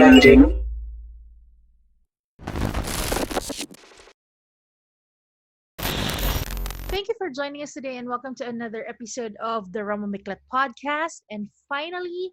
Loading. Thank you for joining us today and welcome to another episode of the Roma Miclat podcast. And finally,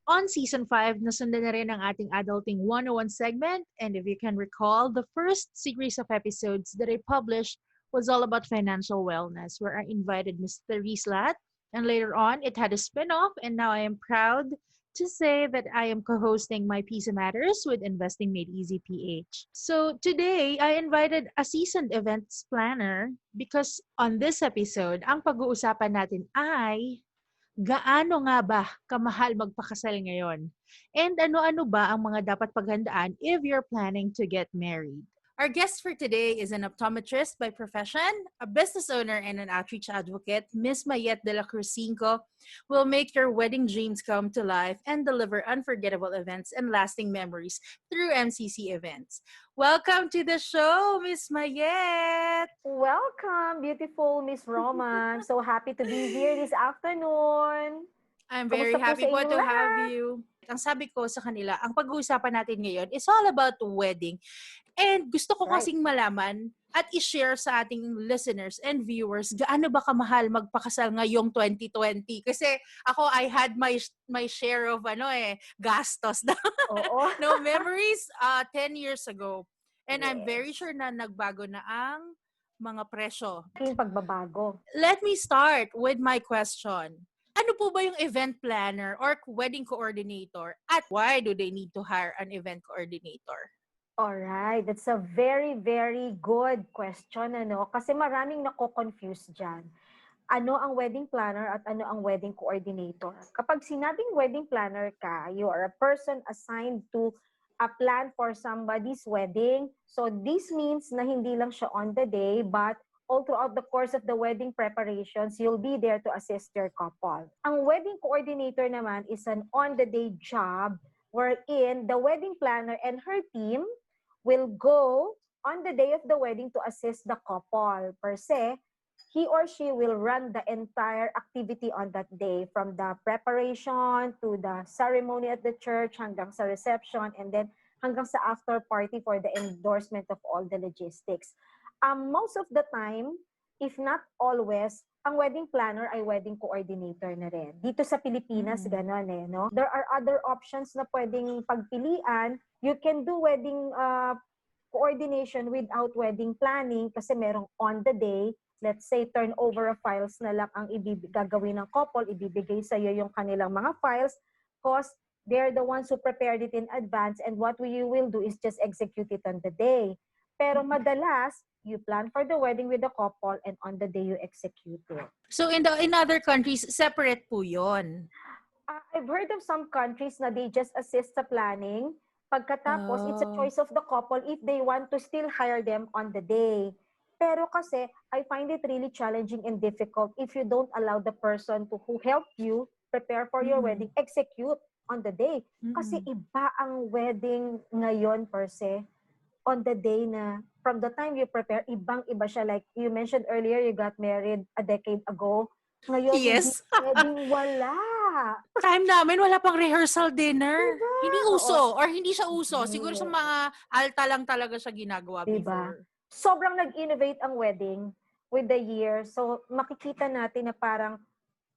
on season 5, nasundan na rin ang ating Adulting 101 segment. And if you can recall, the first series of episodes that I published was all about financial wellness, where I invited Ms. Therese Lat. And later on, it had a spin-off, and now I am proud to say that I am co-hosting My Pizza Matters with Investing Made Easy PH. So today, I invited a seasoned events planner because on this episode, ang pag-uusapan natin ay gaano nga ba kamahal magpakasal ngayon? And ano-ano ba ang mga dapat paghandaan if you're planning to get married? Our guest for today is an optometrist by profession, a business owner, and an outreach advocate. Miss Mayette Dela Cruz-Cinco will make your wedding dreams come to life and deliver unforgettable events and lasting memories through MCC events. Welcome to the show, Miss Mayette! Welcome, beautiful Miss Roma. So happy to be here this afternoon. I'm very Kamusta po happy sa po inyong to lahat? have you. Ang sabi ko sa kanila, ang pag-uusapan natin ngayon is all about wedding. And gusto ko Right. kasing malaman at i-share sa ating listeners and viewers, gaano ba kamahal magpakasal ngayong 2020? Kasi ako, I had my share of gastos na Oo. no memories 10 years ago. And I'm very Yes. sure na nagbago na ang mga presyo. Yung pagbabago. Let me start with my question. Ano po ba yung event planner or wedding coordinator? At why do they need to hire an event coordinator? Alright, that's a very, very good question, Kasi maraming nako-confuse dyan. Ano ang wedding planner at ano ang wedding coordinator? Kapag sinabing wedding planner ka, you are a person assigned to a plan for somebody's wedding. So this means na hindi lang siya on the day, but all throughout the course of the wedding preparations, you'll be there to assist your couple. Ang wedding coordinator naman is an on-the-day job wherein the wedding planner and her team will go on the day of the wedding to assist the couple. Per se, he or she will run the entire activity on that day, from the preparation to the ceremony at the church hanggang sa reception and then hanggang sa after party for the endorsement of all the logistics. Most of the time, if not always, ang wedding planner ay wedding coordinator na rin. Dito sa Pilipinas, ganon no? There are other options na pwedeng pagpilian. You can do wedding coordination without wedding planning kasi merong on the day. Let's say, turnover of files na lang ang gagawin ng couple, ibibigay sa iyo yung kanilang mga files because they're the ones who prepared it in advance and what you will do is just execute it on the day. Pero madalas, you plan for the wedding with the couple and on the day you execute it. So in other countries, separate po yun. I've heard of some countries na they just assist sa planning. Pagkatapos, it's a choice of the couple if they want to still hire them on the day. Pero kasi, I find it really challenging and difficult if you don't allow the person who helped you prepare for your wedding, execute on the day. Kasi iba ang wedding ngayon per se, on the day na, from the time you prepare, ibang-iba siya. Like you mentioned earlier, you got married a decade ago. Ngayon, Yes. wedding wala. Time namin, wala pang rehearsal dinner. Diba? Hindi uso, or hindi siya uso. Yes. Siguro sa mga alta lang talaga siya ginagawa Diba? before. Sobrang nag-innovate ang wedding with the years. So, makikita natin na parang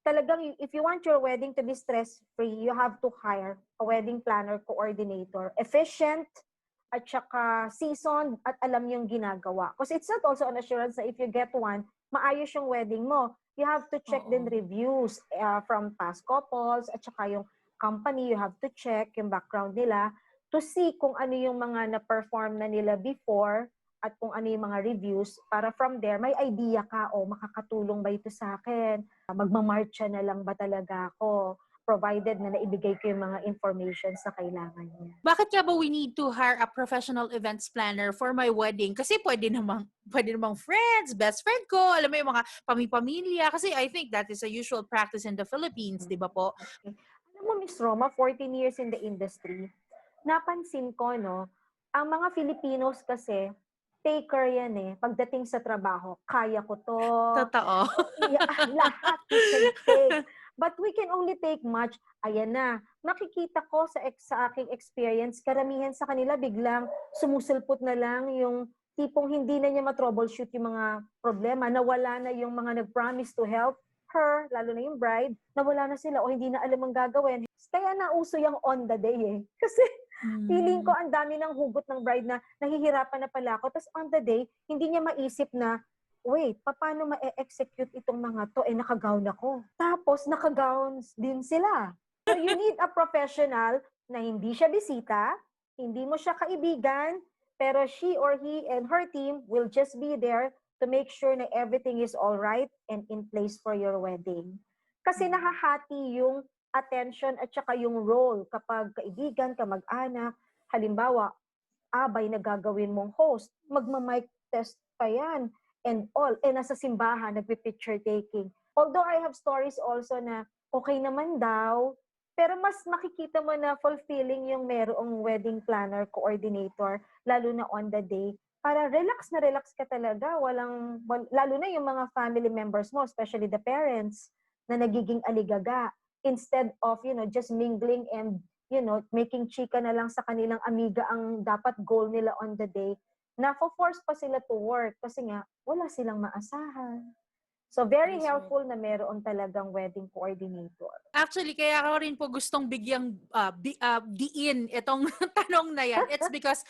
talagang if you want your wedding to be stress-free, you have to hire a wedding planner coordinator. Efficient, at saka seasoned, at alam yung ginagawa. Because it's not also an assurance na if you get one, maayos yung wedding mo. You have to check din reviews from past couples, at saka yung company, you have to check yung background nila to see kung ano yung mga na-perform na nila before at kung ano yung mga reviews para from there, may idea ka, makakatulong ba ito sa akin? Magmamarcha na lang ba talaga ako? Provided na naibigay ko yung mga informations na kailangan niya. Bakit nga ba we need to hire a professional events planner for my wedding? Kasi pwede namang friends, best friend ko, alam mo yung mga pamilya. Kasi I think that is a usual practice in the Philippines, di ba po? Okay. Alam mo, Miss Roma, 14 years in the industry, napansin ko, ang mga Filipinos kasi, taker yan eh. Pagdating sa trabaho, kaya ko to. Totoo. Lahat you can take. But we can only take much. Ayan na. Makikita ko sa aking experience, karamihan sa kanila biglang sumusulpot na lang yung tipong hindi na niya ma-troubleshoot yung mga problema, nawala na yung mga nag-promise to help her, lalo na yung bride, nawala na sila o hindi na alam ang gagawin. Kaya nauso yung on the day eh. Kasi feeling ko ang dami ng hugot ng bride na nahihirapan na pala ako. Tapos on the day, hindi niya maisip na, wait, paano ma-execute itong mga to? Nakagown ako. Tapos nakagowns din sila. So you need a professional na hindi siya bisita, hindi mo siya kaibigan, pero she or he and her team will just be there to make sure na everything is all right and in place for your wedding. Kasi nahahati yung attention at saka yung role kapag kaibigan, kamag-anak, halimbawa, abay na gagawin mong host, magma-mic test pa yan, and all, nasa simbahan, nagpi-picture taking. Although I have stories also na okay naman daw, pero mas makikita mo na fulfilling yung merong wedding planner, coordinator, lalo na on the day, para relax na relax ka talaga, lalo na yung mga family members mo, especially the parents, na nagiging aligaga, instead of, just mingling and, making chika na lang sa kanilang amiga ang dapat goal nila on the day, na force pa sila to work kasi nga, wala silang maasahan. So, very helpful na meron talagang wedding coordinator. Actually, kaya ako rin po gustong bigyang diin itong tanong na yan. It's because,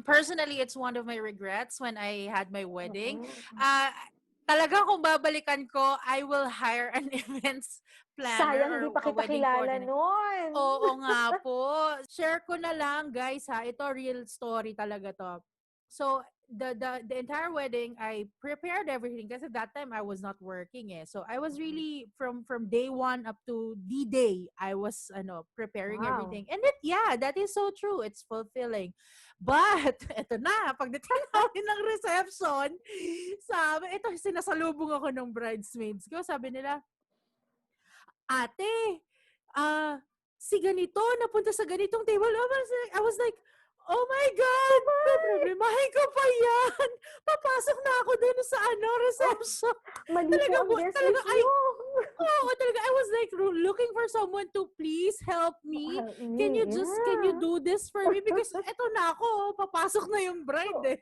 personally, it's one of my regrets when I had my wedding. Talagang kung babalikan ko, I will hire an events planner. Sayang, hindi pa kita kilala nun. Oo nga po. Share ko na lang, guys, ha. Ito, real story talaga to. So, the entire wedding, I prepared everything kasi that time I was not working eh. So I was really from day one up to D-Day, I was preparing everything. And that is so true. It's fulfilling. But eto na, pagdating namin ng reception, sinasalubong ako ng bridesmaids ko. Sabi nila, ate, si ganito napunta sa ganitong table. I was like, oh my God! Problemahin ko pa yan! Papasok na ako dun sa reception. Mali po ang business mo. Talaga, I was like looking for someone to please help me. Can you do this for me? Because eto na ako, papasok na yung bride eh.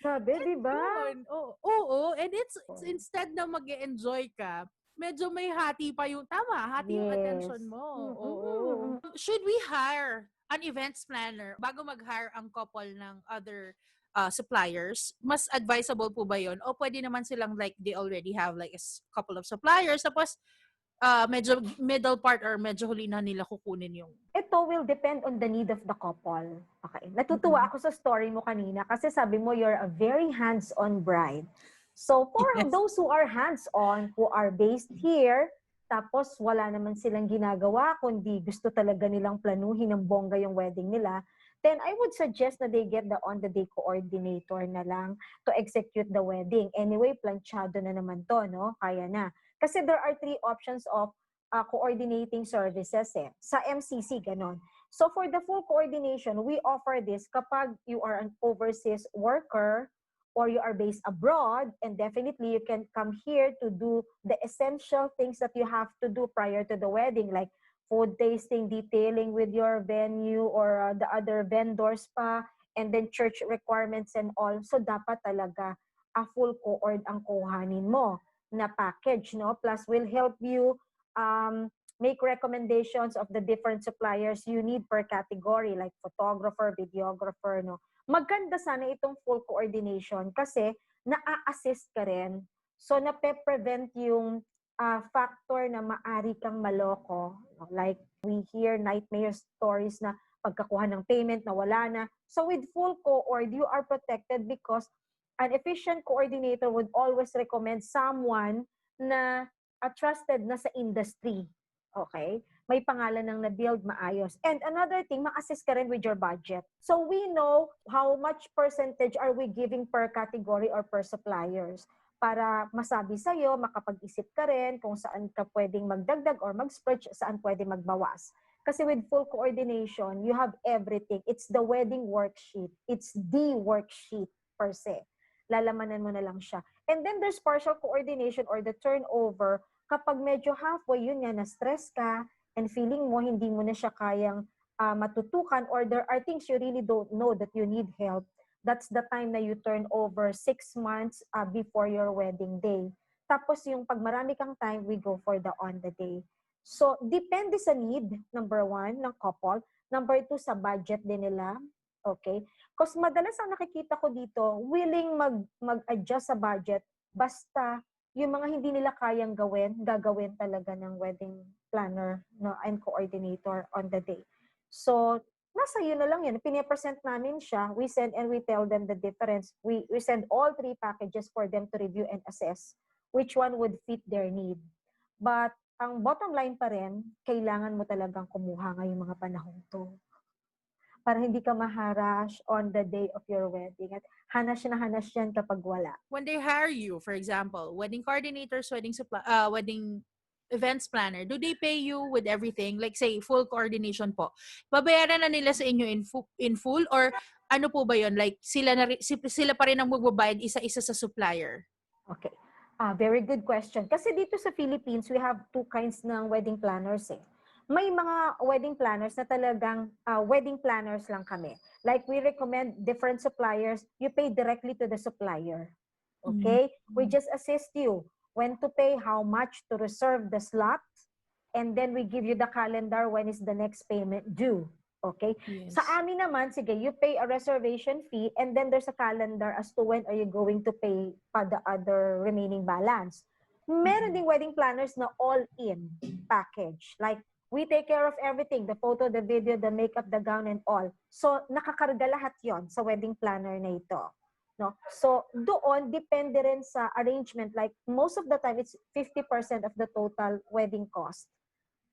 Sabi, di ba? Oo. And it's instead na mag-e-enjoy ka, medyo may hati pa yung yung attention mo. Oo. Should we hire an events planner bago mag-hire ang couple ng other suppliers? Mas advisable po ba yun? O pwede naman silang like they already have like a couple of suppliers tapos medyo middle part or medyo huli na nila kukunin yung... Ito will depend on the need of the couple. Okay. Natutuwa ako sa story mo kanina kasi sabi mo you're a very hands-on bride. So for those who are hands-on, who are based here, tapos wala naman silang ginagawa, kundi gusto talaga nilang planuhin ng bongga yung wedding nila, then I would suggest na they get the on-the-day coordinator na lang to execute the wedding. Anyway, planchado na naman to, no? Kaya na. Kasi there are 3 options of coordinating services sa MCC, ganon. So for the full coordination, we offer this kapag you are an overseas worker or you are based abroad, and definitely you can come here to do the essential things that you have to do prior to the wedding, like food tasting, detailing with your venue or the other vendors pa, and then church requirements and all. So dapat talaga a full coord ang kuhanin mo na package, no? Plus will help you make recommendations of the different suppliers you need per category, like photographer, videographer, no? Maganda sana itong full coordination kasi na-assist ka rin. So, nape-prevent yung factor na maari kang maloko. Like, we hear nightmare stories na pagkakuha ng payment na wala na. So, with full co-ord, you are protected because an efficient coordinator would always recommend someone na trusted na sa industry. Okay? May pangalan ng na-build maayos. And another thing, ma-assist ka rin with your budget. So we know how much percentage are we giving per category or per suppliers para masabi sa'yo, makapag-isip ka rin kung saan ka pwedeng magdagdag or mag-splurge, saan pwedeng magbawas. Kasi with full coordination, you have everything. It's the wedding worksheet. It's the worksheet per se. Lalamanan mo na lang siya. And then there's partial coordination or the turnover kapag medyo halfway, yun nga, na-stress ka, and feeling mo, hindi mo na siya kayang matutukan, or there are things you really don't know that you need help, that's the time na you turn over 6 months before your wedding day. Tapos yung pag marami kang time, we go for the on the day. So, depende sa need, number 1, ng couple. Number 2, sa budget din nila. Okay? Kasi madalas ang nakikita ko dito, willing mag-adjust sa budget, basta yung mga hindi nila kayang gawin, gagawin talaga ng wedding planner, no, and coordinator on the day. So, nasa yun na lang yan. Pinipresent namin siya, we send and we tell them the difference. We send all 3 packages for them to review and assess which one would fit their need. But, ang bottom line pa rin, kailangan mo talagang kumuha ngayong mga panahon to. Para hindi ka maharash on the day of your wedding. At hanas na hanas yan kapag wala. When they hire you, for example, wedding coordinators, wedding events planner, do they pay you with everything? Like say, full coordination po. Babayaran na nila sa inyo in full or ano po ba yon? Like sila pa rin ang magbabayad isa-isa sa supplier? Okay. Very good question. Kasi dito sa Philippines, we have 2 kinds ng wedding planners eh. May mga wedding planners na talagang wedding planners lang kami. Like we recommend different suppliers, you pay directly to the supplier. Okay? We just assist you when to pay, how much to reserve the slot, and then we give you the calendar when is the next payment due. Okay? Yes. Sa amin naman, sige, you pay a reservation fee and then there's a calendar as to when are you going to pay pa the other remaining balance. Meron ding wedding planners na all-in package. Like, we take care of everything, the photo, the video, the makeup, the gown, and all. So, nakakarga lahat yon sa wedding planner na ito. No? So, doon, depende rin sa arrangement. Like, most of the time, it's 50% of the total wedding cost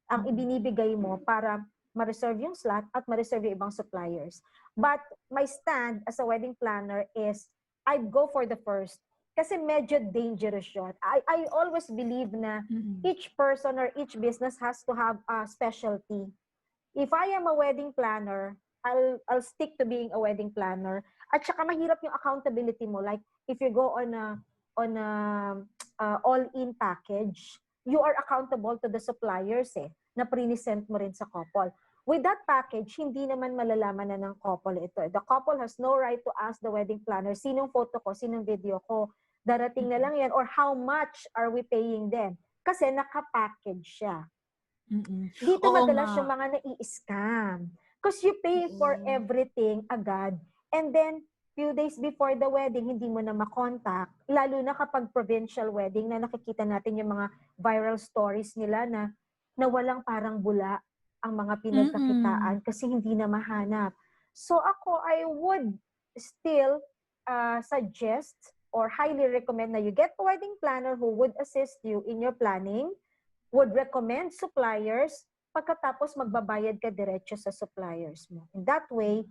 ang ibinibigay mo para ma-reserve yung slot at ma-reserve yung ibang suppliers. But my stand as a wedding planner is, I'd go for the first. Kasi medyo dangerous yun. I always believe na each person or each business has to have a specialty. If I am a wedding planner, I'll stick to being a wedding planner. At saka mahirap yung accountability mo. Like, if you go on a all-in package, you are accountable to the suppliers na pre-sent mo rin sa couple. With that package, hindi naman malalaman na ng couple ito. The couple has no right to ask the wedding planner, sinong photo ko, sinong video ko, darating na lang yan, or how much are we paying them? Kasi naka-package siya. Dito madalas yung mga nai-scam. Because you pay for everything agad, and then few days before the wedding, hindi mo na makontak. Lalo na kapag provincial wedding na nakikita natin yung mga viral stories nila na walang parang bula ang mga pinagkakitaan kasi hindi na mahanap. So ako, I would still suggest or highly recommend na you get a wedding planner who would assist you in your planning, would recommend suppliers, pagkatapos magbabayad ka diretso sa suppliers mo. In that way,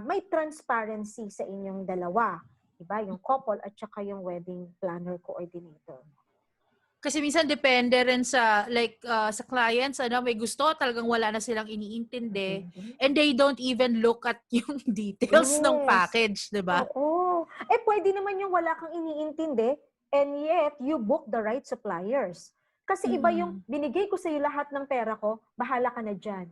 may transparency sa inyong dalawa. Diba? Yung couple at saka yung wedding planner coordinator. Kasi minsan depende rin sa sa clients, may gusto, talagang wala na silang iniintindi and they don't even look at yung details ng package, 'di ba? Oo. Pwede naman yung wala kang iniintindi and yet you book the right suppliers. Kasi iba yung binigay ko sa iyo lahat ng pera ko, bahala ka na diyan.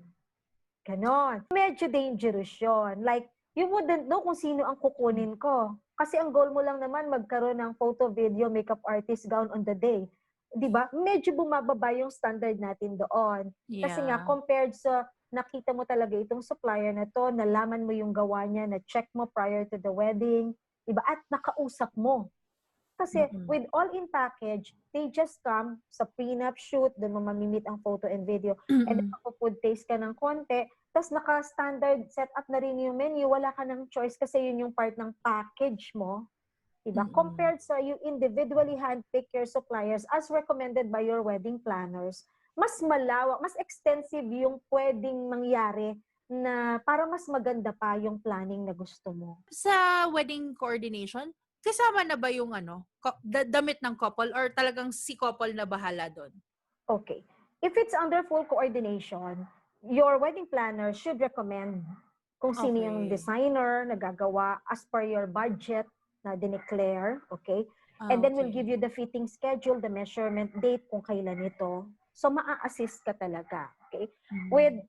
Ganon. Medyo dangerous yun. Like, you wouldn't know kung sino ang kukunin ko. Kasi ang goal mo lang naman magkaroon ng photo, video, makeup artist, gown on the day. Diba? Medyo bumababa yung standard natin doon. Yeah. Kasi nga, compared sa nakita mo talaga itong supplier na to, nalaman mo yung gawa niya, na-check mo prior to the wedding, diba? At nakausap mo. Kasi with all-in package, they just come sa prenup shoot, doon mo mamimit ang photo and video, and then food taste ka ng konti, tapos naka-standard setup na rin yung menu, wala ka ng choice kasi yun yung part ng package mo. Diba? Compared sa you individually handpick your suppliers as recommended by your wedding planners, mas malawak, mas extensive yung pwedeng mangyari na para mas maganda pa yung planning na gusto mo. Sa wedding coordination, kasama na ba yung damit ng couple or talagang si couple na bahala doon? Okay. If it's under full coordination, your wedding planner should recommend kung sino yung designer na gagawa as per your budget na dineclare, okay? And then we'll give Okay. you the fitting schedule, the measurement date, kung kailan ito. So, maa-assist ka talaga. Okay? With,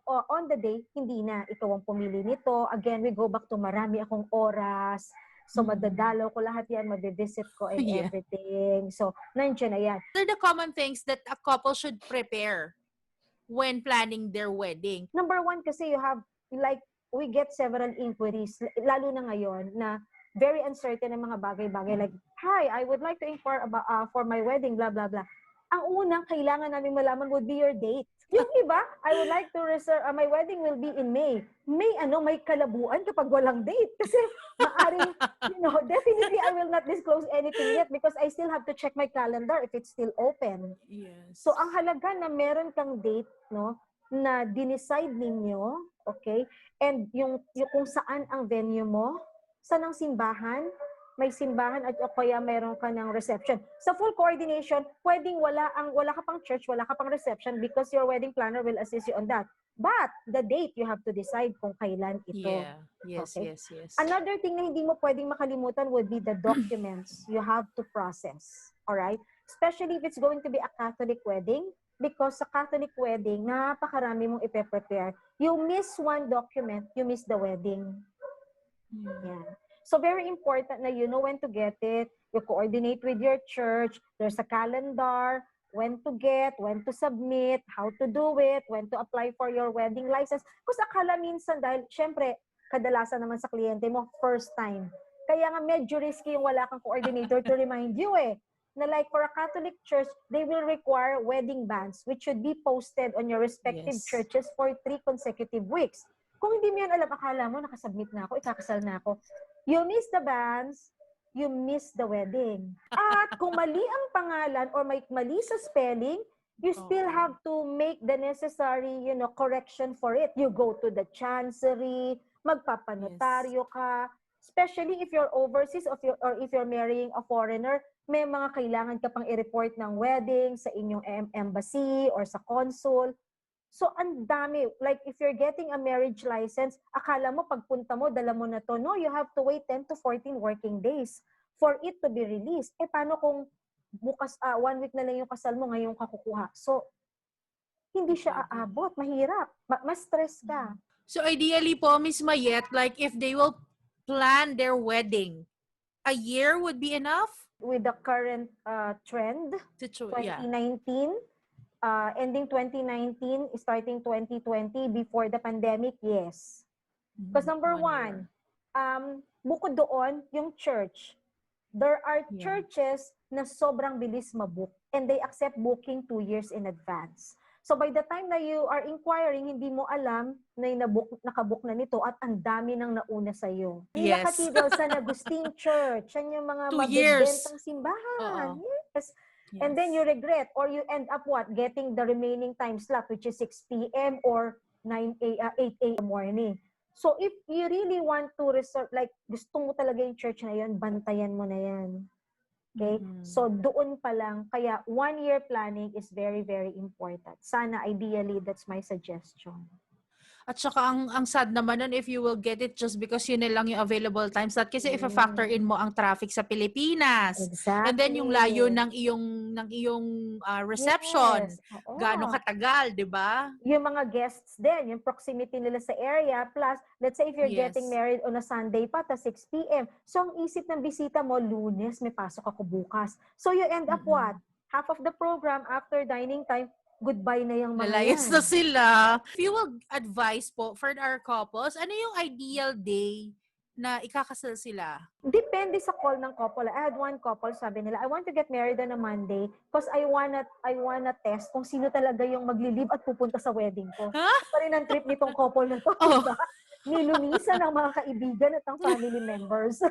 on the day, hindi na. Ikaw ang pumili nito. Again, we go back to marami akong oras. So, madadalaw ko lahat yan, madivisit ko and Yeah. everything. So, nandiyan na yan. What are the common things that a couple should prepare when planning their wedding? Number one, kasi you have, like, we get several inquiries, lalo na ngayon, na very uncertain ng mga bagay-bagay. Like, hi, I would like to inquire about for my wedding, blah, blah, blah. Ang unang kailangan namin malaman would be your date. Yung iba, I would like to reserve, my wedding will be in May. May kalabuan kapag walang date. Kasi maaring, definitely I will not disclose anything yet because I still have to check my calendar if it's still open. Yes. So, ang halaga na meron kang date, no, na dinicide ninyo, okay? And yung kung saan ang venue mo, saan ang simbahan, may simbahan at o kaya meron ka ng reception. Sa full coordination, pwedeng wala ka pang church, wala ka pang reception because your wedding planner will assist you on that. But the date, you have to decide kung kailan ito. Yeah. Yes, okay? yes. Another thing na hindi mo pwedeng makalimutan would be the documents you have to process. Alright? Especially if it's going to be a Catholic wedding, because sa Catholic wedding, napakarami mong ipe-prepare. You miss one document, you miss the wedding. Yeah. So very important na you know when to get it. You coordinate with your church. There's a calendar, when to get, when to submit, how to do it, when to apply for your wedding license. Kasi akala minsan dahil, syempre, kadalasan naman sa kliyente mo, first time. Kaya nga medyo risky yung wala kang coordinator to remind you na like for a Catholic church, they will require wedding bands which should be posted on your respective churches for 3 consecutive weeks. Kung hindi mo yan alam, akala mo nakasubmit na ako, ikakasal na ako. You miss the bands, you miss the wedding. At kung mali ang pangalan or may mali sa spelling, you still have to make the necessary, correction for it. You go to the chancery, magpapanotaryo ka, especially if you're overseas or if you're marrying a foreigner, may mga kailangan ka pang i-report ng wedding sa inyong embassy or sa consul. So, ang dami. Like, if you're getting a marriage license, akala mo, pagpunta mo, dala mo na to. No, you have to wait 10 to 14 working days for it to be released. Paano kung bukas, 1 week na lang yung kasal mo, ngayon ka kukuha? So, hindi siya aabot. Mahirap. Mas stress ka. So, ideally po, Miss Mayette, like, if they will plan their wedding, a year would be enough? With the current trend, 2019, ending 2019, starting 2020, before the pandemic, yes. Because number one, bukod doon, yung church. There are churches na sobrang bilis mabook and they accept booking 2 years in advance. So by the time na you are inquiring, hindi mo alam na nakabook na nito at ang dami nang nauna sa'yo. Yes. Cathedral, San Agustin Church, yan yung mga mabibentang simbahan. Yes. And then you regret or you end up getting the remaining time slot which is 6 p.m. or 8 a.m. morning. So if you really want to reserve, like gusto mo talaga yung church na yun, bantayan mo na yan. Okay? So doon pa lang, kaya 1 year planning is very, very important. Sana ideally, that's my suggestion. At saka ang sad naman nun if you will get it just because yun na lang yung available times. Kasi if a-factor in mo ang traffic sa Pilipinas. Exactly. And then yung layo ng iyong reception. Yes. Gaano katagal, di ba? Yung mga guests din, yung proximity nila sa area. Plus, let's say if you're getting married on a Sunday pa, ta 6 p.m. So, ang isip ng bisita mo, Lunes, may pasok ako bukas. So, you end up half of the program after dining time, goodbye na yung mga Lalayas yan. na sila. If you will advise po for our couples, ano yung ideal day na ikakasal sila? Depende sa call ng couple. I had one couple, sabi nila, I want to get married on a Monday because I wanna test kung sino talaga yung magli-leave at pupunta sa wedding ko. Pa rin ang trip nitong couple na to. Diba? Nilunisan ng mga kaibigan at ang family members.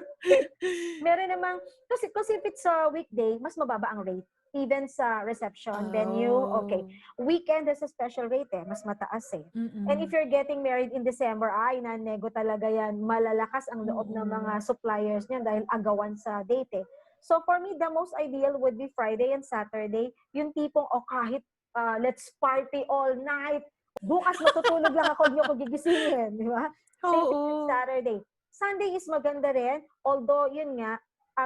Meron namang, kasi if it's a weekday, mas mababa ang rate. Even sa reception venue, okay. Weekend has a special rate mas mataas And if you're getting married in December, nanego talaga yan. Malalakas ang loob ng mga suppliers niyan dahil agawan sa date So for me, the most ideal would be Friday and Saturday. Yung tipong, kahit let's party all night. Bukas matutulog lang ako, hindi ako gigisingin. Di ba? Same with Saturday. Sunday is maganda rin, although yun nga,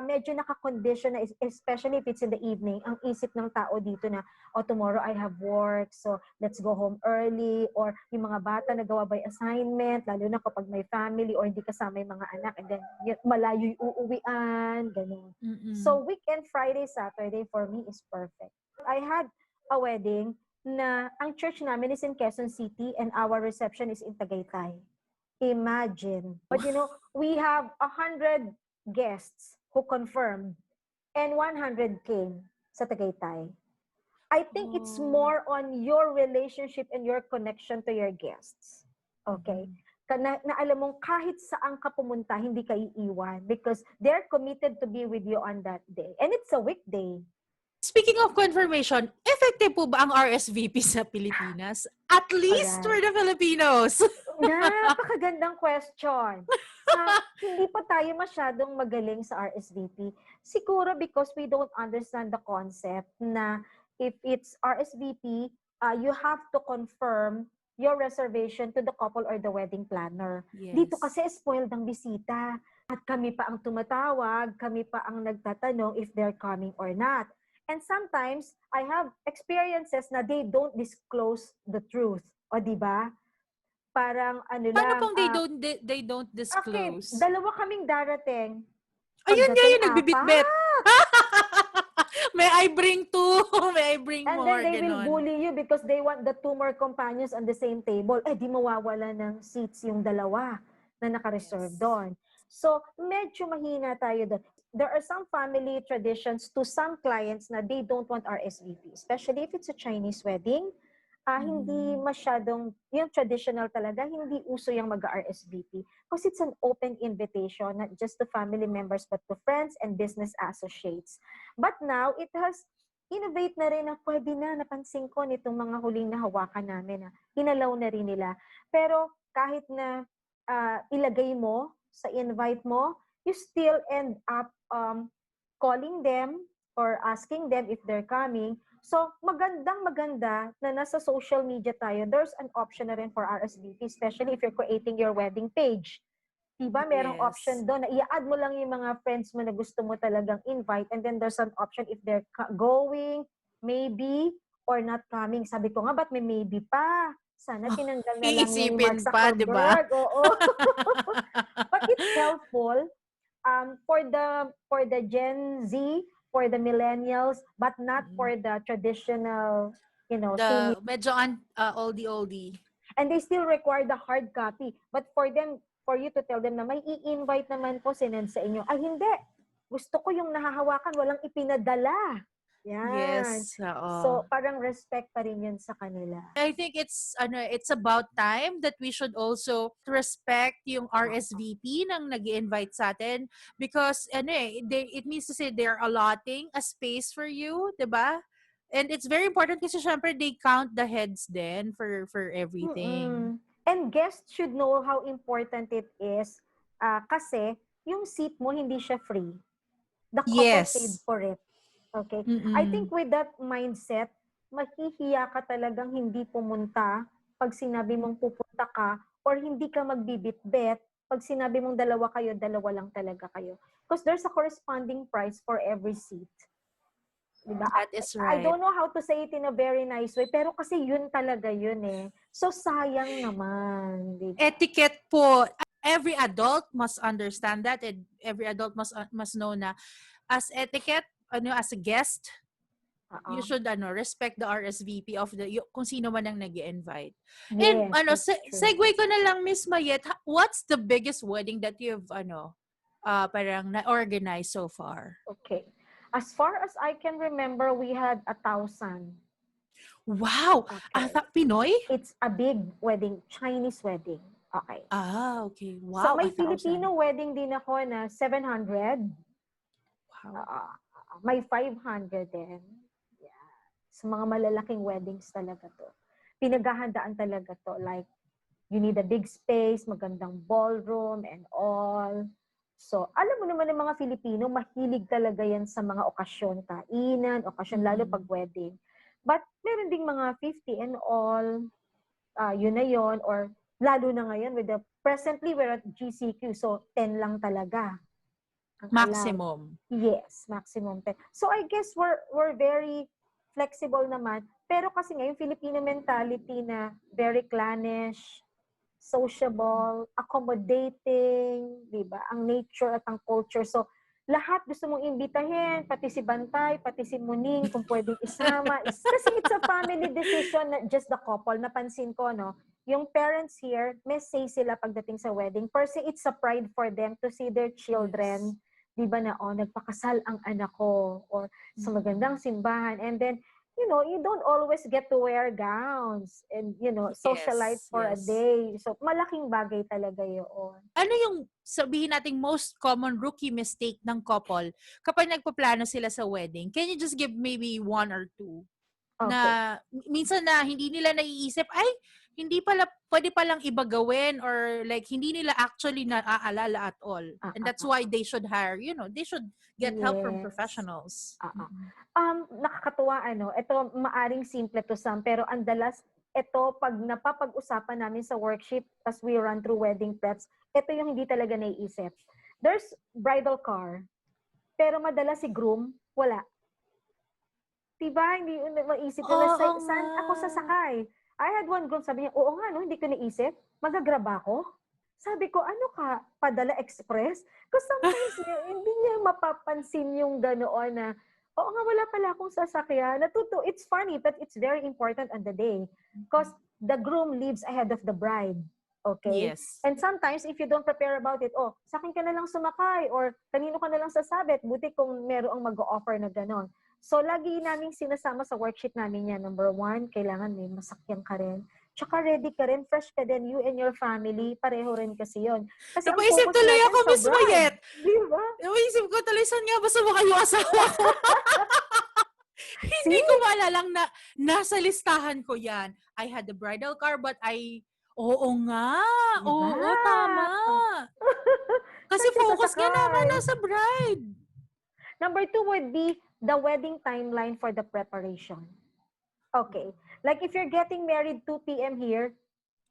medyo nakakondition na, especially if it's in the evening, ang isip ng tao dito na, tomorrow I have work, so let's go home early, or yung mga bata nagawa by assignment, lalo na kapag may family or hindi kasama yung mga anak, and then malayo yung uuwian, ganun. So, weekend, Friday, Saturday, for me is perfect. I had a wedding na ang church namin is in Quezon City and our reception is in Tagaytay. Imagine. But we have 100 guests who confirmed and 100 came sa Tagaytay. I think it's more on your relationship and your connection to your guests. Okay? Na alam mong kahit saan ka pumunta, hindi ka iiwan because they're committed to be with you on that day. And it's a weekday. Speaking of confirmation, effective po ba ang RSVP sa Pilipinas? At least for the Filipinos. Napakagandang question. Hindi pa tayo masyadong magaling sa RSVP. Siguro because we don't understand the concept na if it's RSVP, you have to confirm your reservation to the couple or the wedding planner. Yes. Dito kasi spoiled ang bisita. At kami pa ang tumatawag, kami pa ang nagtatanong if they're coming or not. And sometimes, I have experiences na they don't disclose the truth. O, di ba? Parang Paano pong they don't disclose? Okay, dalawa kaming darating. Ayun nga yung nagbibitbit. May I bring two? May I bring and more? And then they will ganon. bully you because they want the two more companions on the same table. Di mawawala ng seats yung dalawa na naka-reserve doon. So, medyo mahina tayo doon. There are some family traditions to some clients na they don't want RSVP, especially if it's a Chinese wedding. Hindi masyadong, yung traditional talaga, hindi uso yung mag-RSVP because it's an open invitation, not just to family members but to friends and business associates. But now, it has innovate na rin na pwede na, napansin ko nitong mga huling nahawakan namin na hinalaw na rin nila. Pero kahit na ilagay mo sa invite mo, you still end up calling them or asking them if they're coming. So, maganda na nasa social media tayo. There's an option na rin for RSVP, especially if you're creating your wedding page. Diba? Merong option doon na i-add mo lang yung mga friends mo na gusto mo talagang invite, and then there's an option if they're going, maybe, or not coming. Sabi ko nga, ba't may maybe pa? Sana tinanggal na lang ni Mark Zuckerberg. Diba? Oo. But it's helpful for the Gen Z, for the millennials, but not for the traditional, the medyo oldie. And they still require the hard copy. But for you to tell them na may i-invite naman po sinend sa inyo, ay hindi. Gusto ko yung nahahawakan, walang ipinadala. Yan. Yes. So, parang respect pa rin yun sa kanila. I think it's about time that we should also respect yung RSVP ng nag-i-invite sa atin because it means to say they're allotting a space for you, diba? And it's very important kasi syempre they count the heads then for everything. And guests should know how important it is kasi yung seat mo hindi siya free. The couple paid for it. Okay? I think with that mindset, mahihiya ka talagang hindi pumunta pag sinabi mong pupunta ka or hindi ka magbibitbit pag sinabi mong dalawa kayo, dalawa lang talaga kayo. Because there's a corresponding price for every seat. Diba? That is right. I don't know how to say it in a very nice way, pero kasi yun talaga yun eh. So, sayang naman. Diba? Etiquette po. Every adult must understand that and every adult must know na as etiquette, as a guest, you should respect the RSVP of kung sino man ang nag-i-invite. Yes, and segue ko na lang, Miss Mayette, what's the biggest wedding that you've parang na-organize so far? Okay. As far as I can remember, we had 1,000. Wow! Okay. Pinoy? It's a big wedding, Chinese wedding. Okay. Okay. Wow, so may 1,000. Filipino wedding din ako na 700. Wow. May 500 din. Yeah. So mga malalaking weddings talaga to. Pinaghahandaan talaga to. Like, you need a big space, magandang ballroom and all. So, alam mo naman ng mga Filipino, mahilig talaga yan sa mga okasyon, kainan, okasyon, lalo pag wedding. But, meron ding mga 50 and all, yun na yun, or lalo na ngayon, presently, we're at GCQ, so 10 lang talaga. ang allowed. Maximum. Yes, maximum 10. So I guess we're very flexible naman. Pero kasi ngayon Filipino mentality na very clannish, sociable, accommodating, 'di ba? Ang nature at ang culture. So lahat gusto mong imbitahin, pati si Bantay, pati si Muning, kung pwedeng isama. Kasi it's a family decision, not just the couple. Napansin ko, no? Yung parents here, may say sila pagdating sa wedding. Per se, it's a pride for them to see their children, di ba na, nagpakasal ang anak ko, or sa magandang simbahan. And then, you don't always get to wear gowns and, socialize for a day. So, malaking bagay talaga yun. Ano yung sabihin nating most common rookie mistake ng couple kapag nagpaplano sila sa wedding? Can you just give maybe one or two? Okay. Na minsan na hindi nila naiisip, ay, hindi pala, pwede palang iba gawin, or like, hindi nila actually naaalala at all. And that's why they should hire, they should get help from professionals. Nakakatuwa, ito maaring simple to some, pero ang dalas, ito pag napapag-usapan namin sa workshop as we run through wedding preps, ito yung hindi talaga naiisip. There's bridal car, pero madalas si groom, wala. Diba? Hindi maisip na saan ako sasakay. I had one groom, sabi niya, oo nga, no, hindi ko naisip. Magagrab ako? Sabi ko, ano ka? Padala express? Because sometimes hindi niya mapapansin yung ganoon na, oo nga, wala pala akong sasakyan. It's funny, but it's very important on the day. Because the groom leaves ahead of the bride. Okay? Yes. And sometimes, if you don't prepare about it, sa akin ka na lang sumakay, or kanino ka na lang sasabit, buti kung merong mag-o-offer na gano'n. So, lagi namin sinasama sa worksheet namin yan. Number 1, kailangan may masakyan ka rin. Tsaka ready ka rin, fresh ka din, you and your family, pareho rin kasi yun. Kasi napaisip tuloy ako, Miss Mayette. Diba? Napaisip ko tuloy, saan nga ba sumakay yung asawa ko? Hindi ko malalang na nasa listahan ko yan. I had the bridal car, but oo nga. Diba? Oo, tama. Kasi focus nga naman nasa bride. Number 2 would be the wedding timeline for the preparation. Okay. Like if you're getting married 2 p.m. here,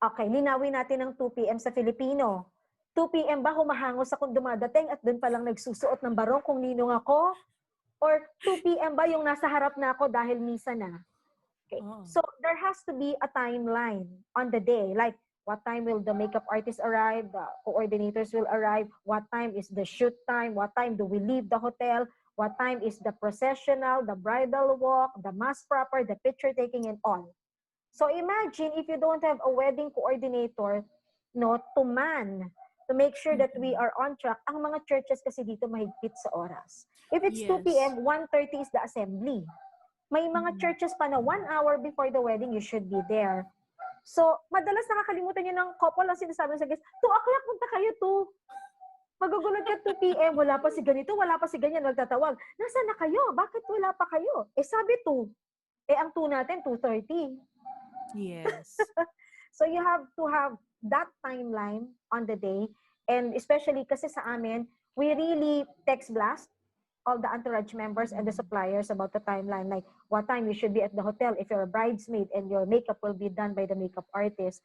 okay, linawin natin ng 2 p.m. sa Filipino. 2 p.m. ba humahangos akong dumadating at doon palang nagsusuot ng barong kung ninong ako? Or 2 p.m. ba yung nasa harap na ako dahil misa na? Okay. So there has to be a timeline on the day. Like what time will the makeup artist arrive? The coordinators will arrive. What time is the shoot time? What time do we leave the hotel? What time is the processional, the bridal walk, the mass proper, the picture taking, and all. So imagine if you don't have a wedding coordinator, to make sure that we are on track. Ang mga churches kasi dito mahigpit sa oras. If it's 2 p.m., 1:30 is the assembly. May mga churches pa na 1 hour before the wedding, you should be there. So, madalas nakakalimutan yun ng couple ang sinasabi sa guest, 2 o'clock, punta kayo, 2. Magugulat ka 2 p.m., wala pa si ganito, wala pa si ganyan, magtatawag. Nasaan na kayo? Bakit wala pa kayo? Sabi 2. Ang 2 natin, 2:30. Yes. So you have to have that timeline on the day. And especially kasi sa amin, we really text blast all the entourage members and the suppliers about the timeline. Like what time you should be at the hotel if you're a bridesmaid and your makeup will be done by the makeup artist.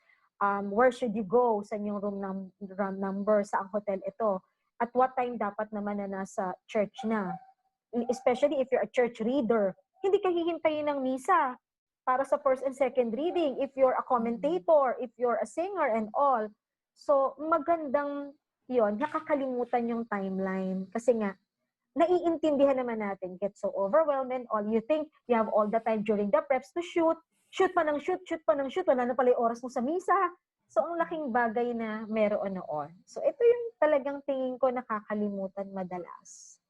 Where should you go sa inyong room number sa ang hotel ito? At what time dapat naman na nasa church na? Especially if you're a church reader, hindi ka hihintayin ng misa para sa first and second reading. If you're a commentator, if you're a singer and all. So, magandang yon, nakakalimutan yung timeline. Kasi nga, naiintindihan naman natin, get so overwhelmed and all. You think you have all the time during the preps to shoot pa ng shoot, wala na pala yung oras mo sa misa. So, ang laking bagay na meron noon. So, ito yung talagang tingin ko nakakalimutan madalas.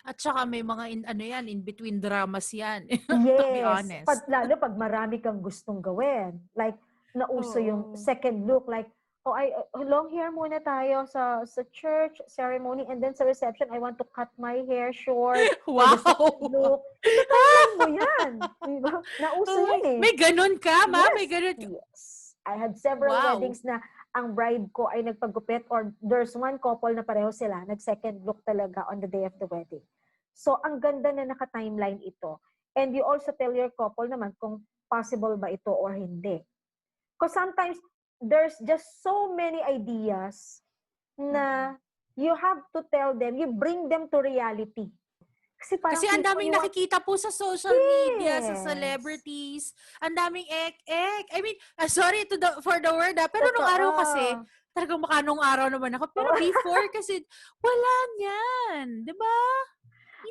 At saka may mga in between dramas yan. Yes. To be honest. Lalo pag marami kang gustong gawin. Like, nauso yung second look. Like, long hair muna tayo sa church ceremony, and then sa reception, I want to cut my hair short. Wow! Look. Timeline mo yan. Diba? Nauso yun eh. May ganun ka, ma? Yes. May ganun ka? Yes. I had several weddings na ang bride ko ay nagpagupit, or there's one couple na pareho sila, nag-second look talaga on the day of the wedding. So, ang ganda na naka-timeline ito. And you also tell your couple naman kung possible ba ito or hindi. Because sometimes, there's just so many ideas na you have to tell them, you bring them to reality. Kasi Kasi parang ang feel ko daming you want, nakikita po sa social media, sa yes, celebrities, ang daming ek-ek. I mean, sorry for the word, pero nung araw kasi, totoo. talagang nung araw naman ako. Pero Oh. before kasi, wala niyan. 'Di ba?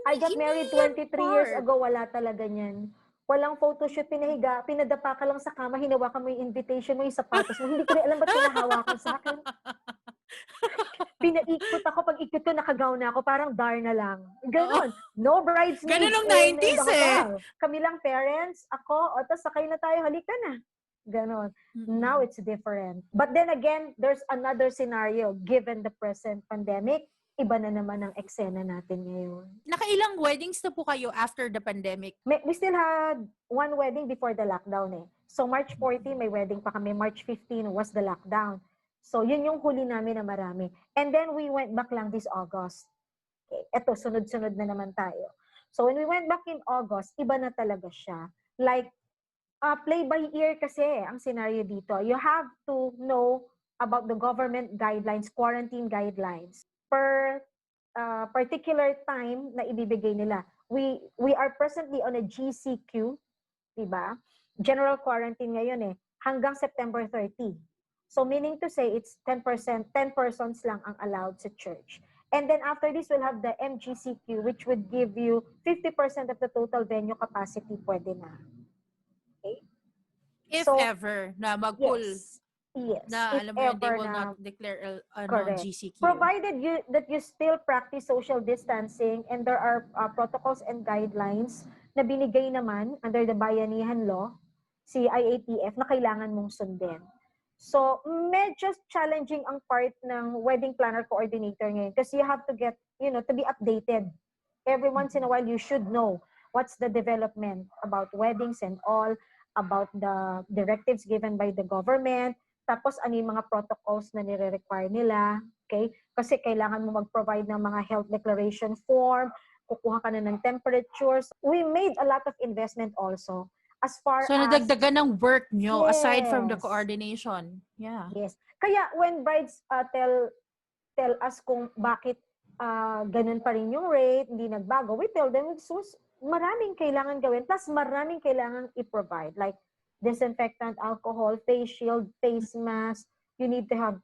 I Hindi, got hindi married yan 23 years part. ago, wala talaga niyan. Walang photoshoot, pinahiga, pinadapa ka lang sa kama, hinawakan mo yung invitation mo, yung sapatos mo. Hindi ko rin alam ba't pinahawakan sa akin. Pinaikot ako, pag ikot ko, nakagaw na ako, parang dar na lang. Oo. Ganon. No Ganun bridesmaids nung in the 90s eh. hotel. Kami lang parents, ako, o tas sakay na tayo, halika na. Ganon. Now it's different. But then again, there's another scenario. Given the present pandemic, iba na naman ang eksena natin ngayon. Nakailang weddings na po kayo after the pandemic? We still had one wedding before the lockdown eh. So March 14, may wedding pa kami. March 15 was the lockdown. So yun yung huli namin na marami. And then we went back lang this August. Okay. Eto, sunod-sunod na naman tayo. So when we went back in August, iba na talaga siya. Like, play by ear kasi ang scenario dito. You have to know about the government guidelines, quarantine guidelines. Per particular time na ibibigay nila. We are presently on a GCQ, diba? General quarantine ngayon eh, hanggang September 30. So meaning to say, it's 10%, 10 persons lang ang allowed sa church. And then after this, we'll have the MGCQ, which would give you 50% of the total venue capacity, pwede na. Okay? If So, ever na mag-full, yes, na if alam mo yun, they ever will na, not declare correct. GCQ. Provided that you still practice social distancing and there are protocols and guidelines na binigay naman under the Bayanihan Law, CIATF, na kailangan mong sundin. So, medyo challenging ang part ng wedding planner coordinator ngayon kasi you have to get, to be updated. Every once in a while, you should know what's the development about weddings and all, about the directives given by the government, tapos ano yung mga protocols na nire-require nila, okay? Kasi kailangan mo mag-provide ng mga health declaration form, kukuha ka na ng temperatures. We made a lot of investment also as far So, as... nadagdagan ng work nyo aside from the Yes. coordination. Yeah. Yes. Kaya when brides tell us kung bakit ganun pa rin yung rate, hindi nagbago, we tell them, maraming kailangan gawin, plus maraming kailangan i-provide. Like disinfectant, alcohol, face shield, face mask, you need to have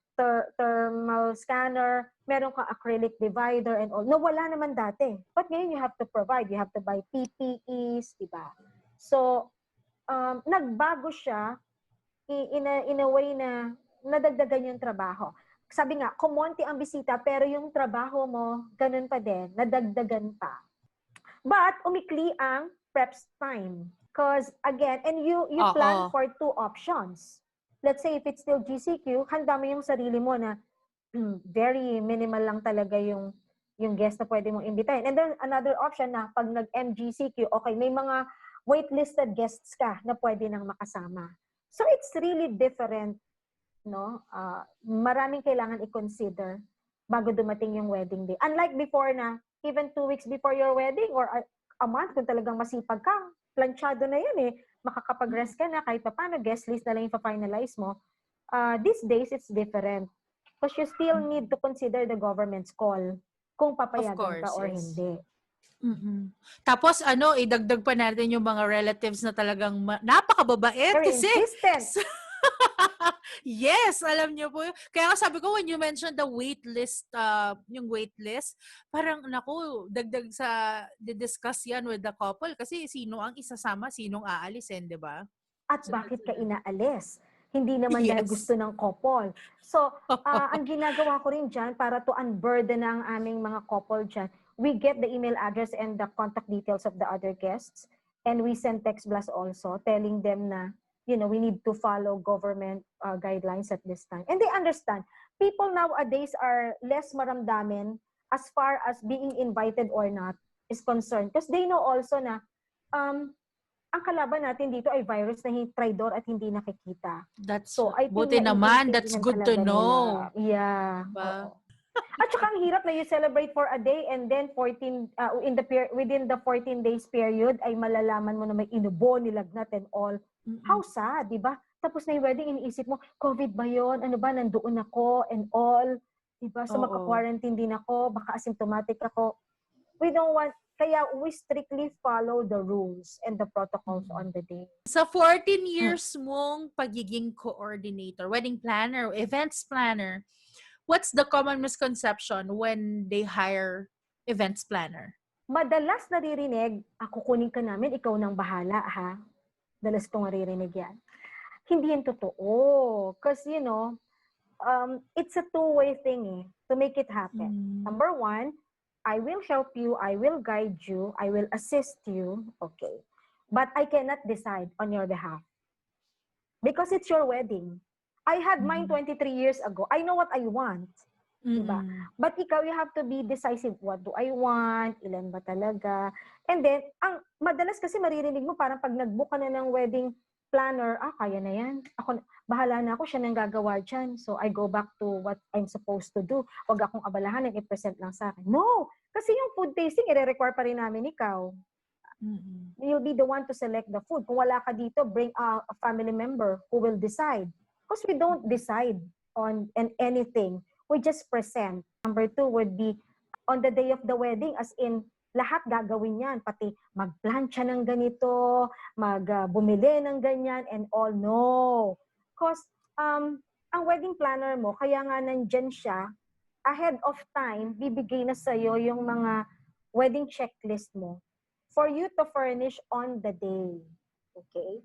thermal scanner, meron ka acrylic divider and all. No, wala naman dati. But ngayon you have to provide. You have to buy PPEs, diba? So, nagbago siya in a way na nadagdagan yung trabaho. Sabi nga, kumonti ang bisita, pero yung trabaho mo, ganun pa din, nadagdagan pa. But, umikli ang preps time. Because, again, and you plan for 2 options. Let's say, if it's still GCQ, handa mo yung sarili mo na very minimal lang talaga yung guest na pwede mong imbitahin. And then, another option na pag nag-MGCQ, okay, may mga waitlisted guests ka na pwede nang makasama. So, it's really different, no? Maraming kailangan i-consider bago dumating yung wedding day. Unlike before na, even 2 weeks before your wedding or a month, kung talagang masipag ka, planchado na yun eh. Makakapag-rest ka na, kahit pa paano, guest list na lang yung pa-finalize mo. These days, it's different. Because you still need to consider the government's call kung papayagan ka or hindi. Mm-hmm. Tapos idagdag pa natin yung mga relatives na talagang napakababait Very kasi insistent. Yes, alam niyo po. Kaya sabi ko, when you mentioned the wait list, yung wait list, parang naku, dagdag sa discuss yan with the couple kasi sino ang isasama, sinong aalisin, di ba? At bakit ka inaalis? Hindi naman dahil gusto ng couple. So, ang ginagawa ko rin dyan para to unburden ang aming mga couple dyan, we get the email address and the contact details of the other guests and we send text blast also telling them na, we need to follow government guidelines at this time. And they understand. People nowadays are less maramdamin as far as being invited or not is concerned. Because they know also na ang kalaban natin dito ay virus na traidor at hindi nakikita. So, I think buti naman, that's good to know. Nila. Yeah. At saka ang hirap na you celebrate for a day and then within the 14 days period ay malalaman mo na may inubo, nilagnat and all. How sad, di ba? Tapos na yung wedding, iniisip mo, COVID ba yun? Ano ba, nandoon ako and all. Diba? So Oo. magka-quarantine din ako, baka asymptomatic ako. We don't want, kaya we strictly follow the rules and the protocols on the day. Sa 14 years mong pagiging coordinator, wedding planner, events planner, what's the common misconception when they hire events planner? Madalas naririnig, kukunin ka namin, ikaw nang bahala ha. Dalas ko naririnig yan. Hindi yan totoo. Because, it's a two-way thing to make it happen. Number one, I will help you, I will guide you, I will assist you, okay. But I cannot decide on your behalf. Because it's your wedding. I had mine 23 years ago. I know what I want. Diba? But ikaw, you have to be decisive. What do I want? Ilan ba talaga? And then, madalas kasi maririnig mo, parang pag nag-book ka na ng wedding planner, kaya na yan. Bahala na ako, siya nang gagawa dyan. So, I go back to what I'm supposed to do. Huwag akong abalahan, i-present lang sa akin. No! Kasi yung food tasting, i-require pa rin namin ikaw. You'll be the one to select the food. Kung wala ka dito, bring a family member who will decide. Because we don't decide on anything. We just present. Number two would be on the day of the wedding, as in, lahat gagawin yan. Pati magplancha ng ganito, bumili ng ganyan, and all. No. Because ang wedding planner mo, kaya nga nandyan siya, ahead of time, bibigay na sa'yo yung mga wedding checklist mo for you to furnish on the day. Okay?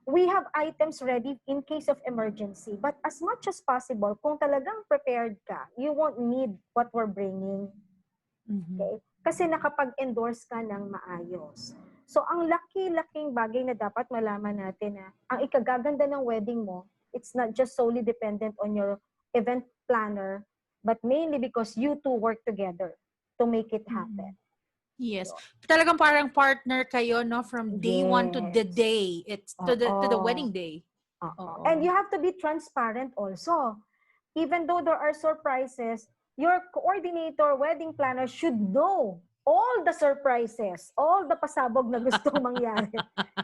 We have items ready in case of emergency. But as much as possible, kung talagang prepared ka, you won't need what we're bringing. Okay? Kasi nakapag-endorse ka ng maayos. So, ang laki-laking bagay na dapat malaman natin na ang ikagaganda ng wedding mo, it's not just solely dependent on your event planner, but mainly because you two work together to make it happen. Yes. Talagang parang partner kayo, no? From day one to the day. It's to the wedding day. And you have to be transparent also. Even though there are surprises, your coordinator, wedding planner should know all the surprises, all the pasabog na gustong mangyari.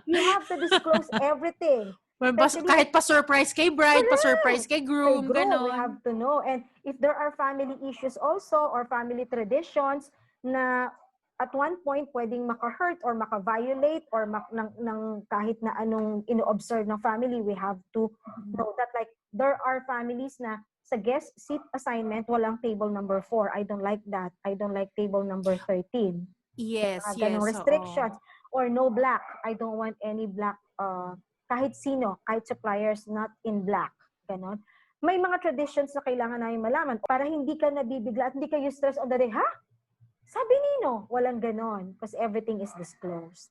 You have to disclose everything. Kahit pa-surprise kay bride, pa-surprise kay groom, ganon. We have to know. And if there are family issues also or family traditions na at one point pwedeng maka-hurt or maka-violate or ng kahit na anong ino-observe ng family, we have to know that, like, there are families na sa guest seat assignment, walang table number 4. I don't like that. I don't like table number 13. Yes, ganong restrictions. Or no black. I don't want any black, kahit sino, kahit suppliers not in black. Ganon. May mga traditions na kailangan namin malaman para hindi ka nabibigla at hindi ka stress on the day. Ha? Sabi nino, walang ganon because everything is disclosed.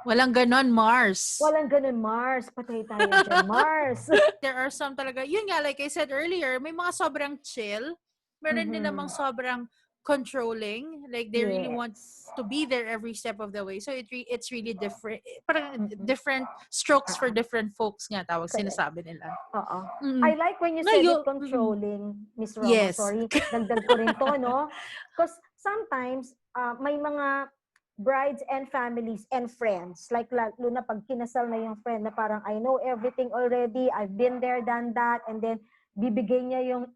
Walang ganon, Mars. Walang ganon, Mars. Patay tayo dyan, Mars. There are some talaga, yun nga, like I said earlier, may mga sobrang chill. Meron din namang sobrang controlling. Like, they really want to be there every step of the way. So, it's really different. Parang different strokes for different folks nga, tawag sinasabi nila. I like when you said it controlling, Miss Roma. Yes. Sorry, dagdag ko rin to, no? Because sometimes, may mga brides and families and friends, like lalo na pag kinasal na yung friend na parang I know everything already, I've been there, done that, and then bibigay niya yung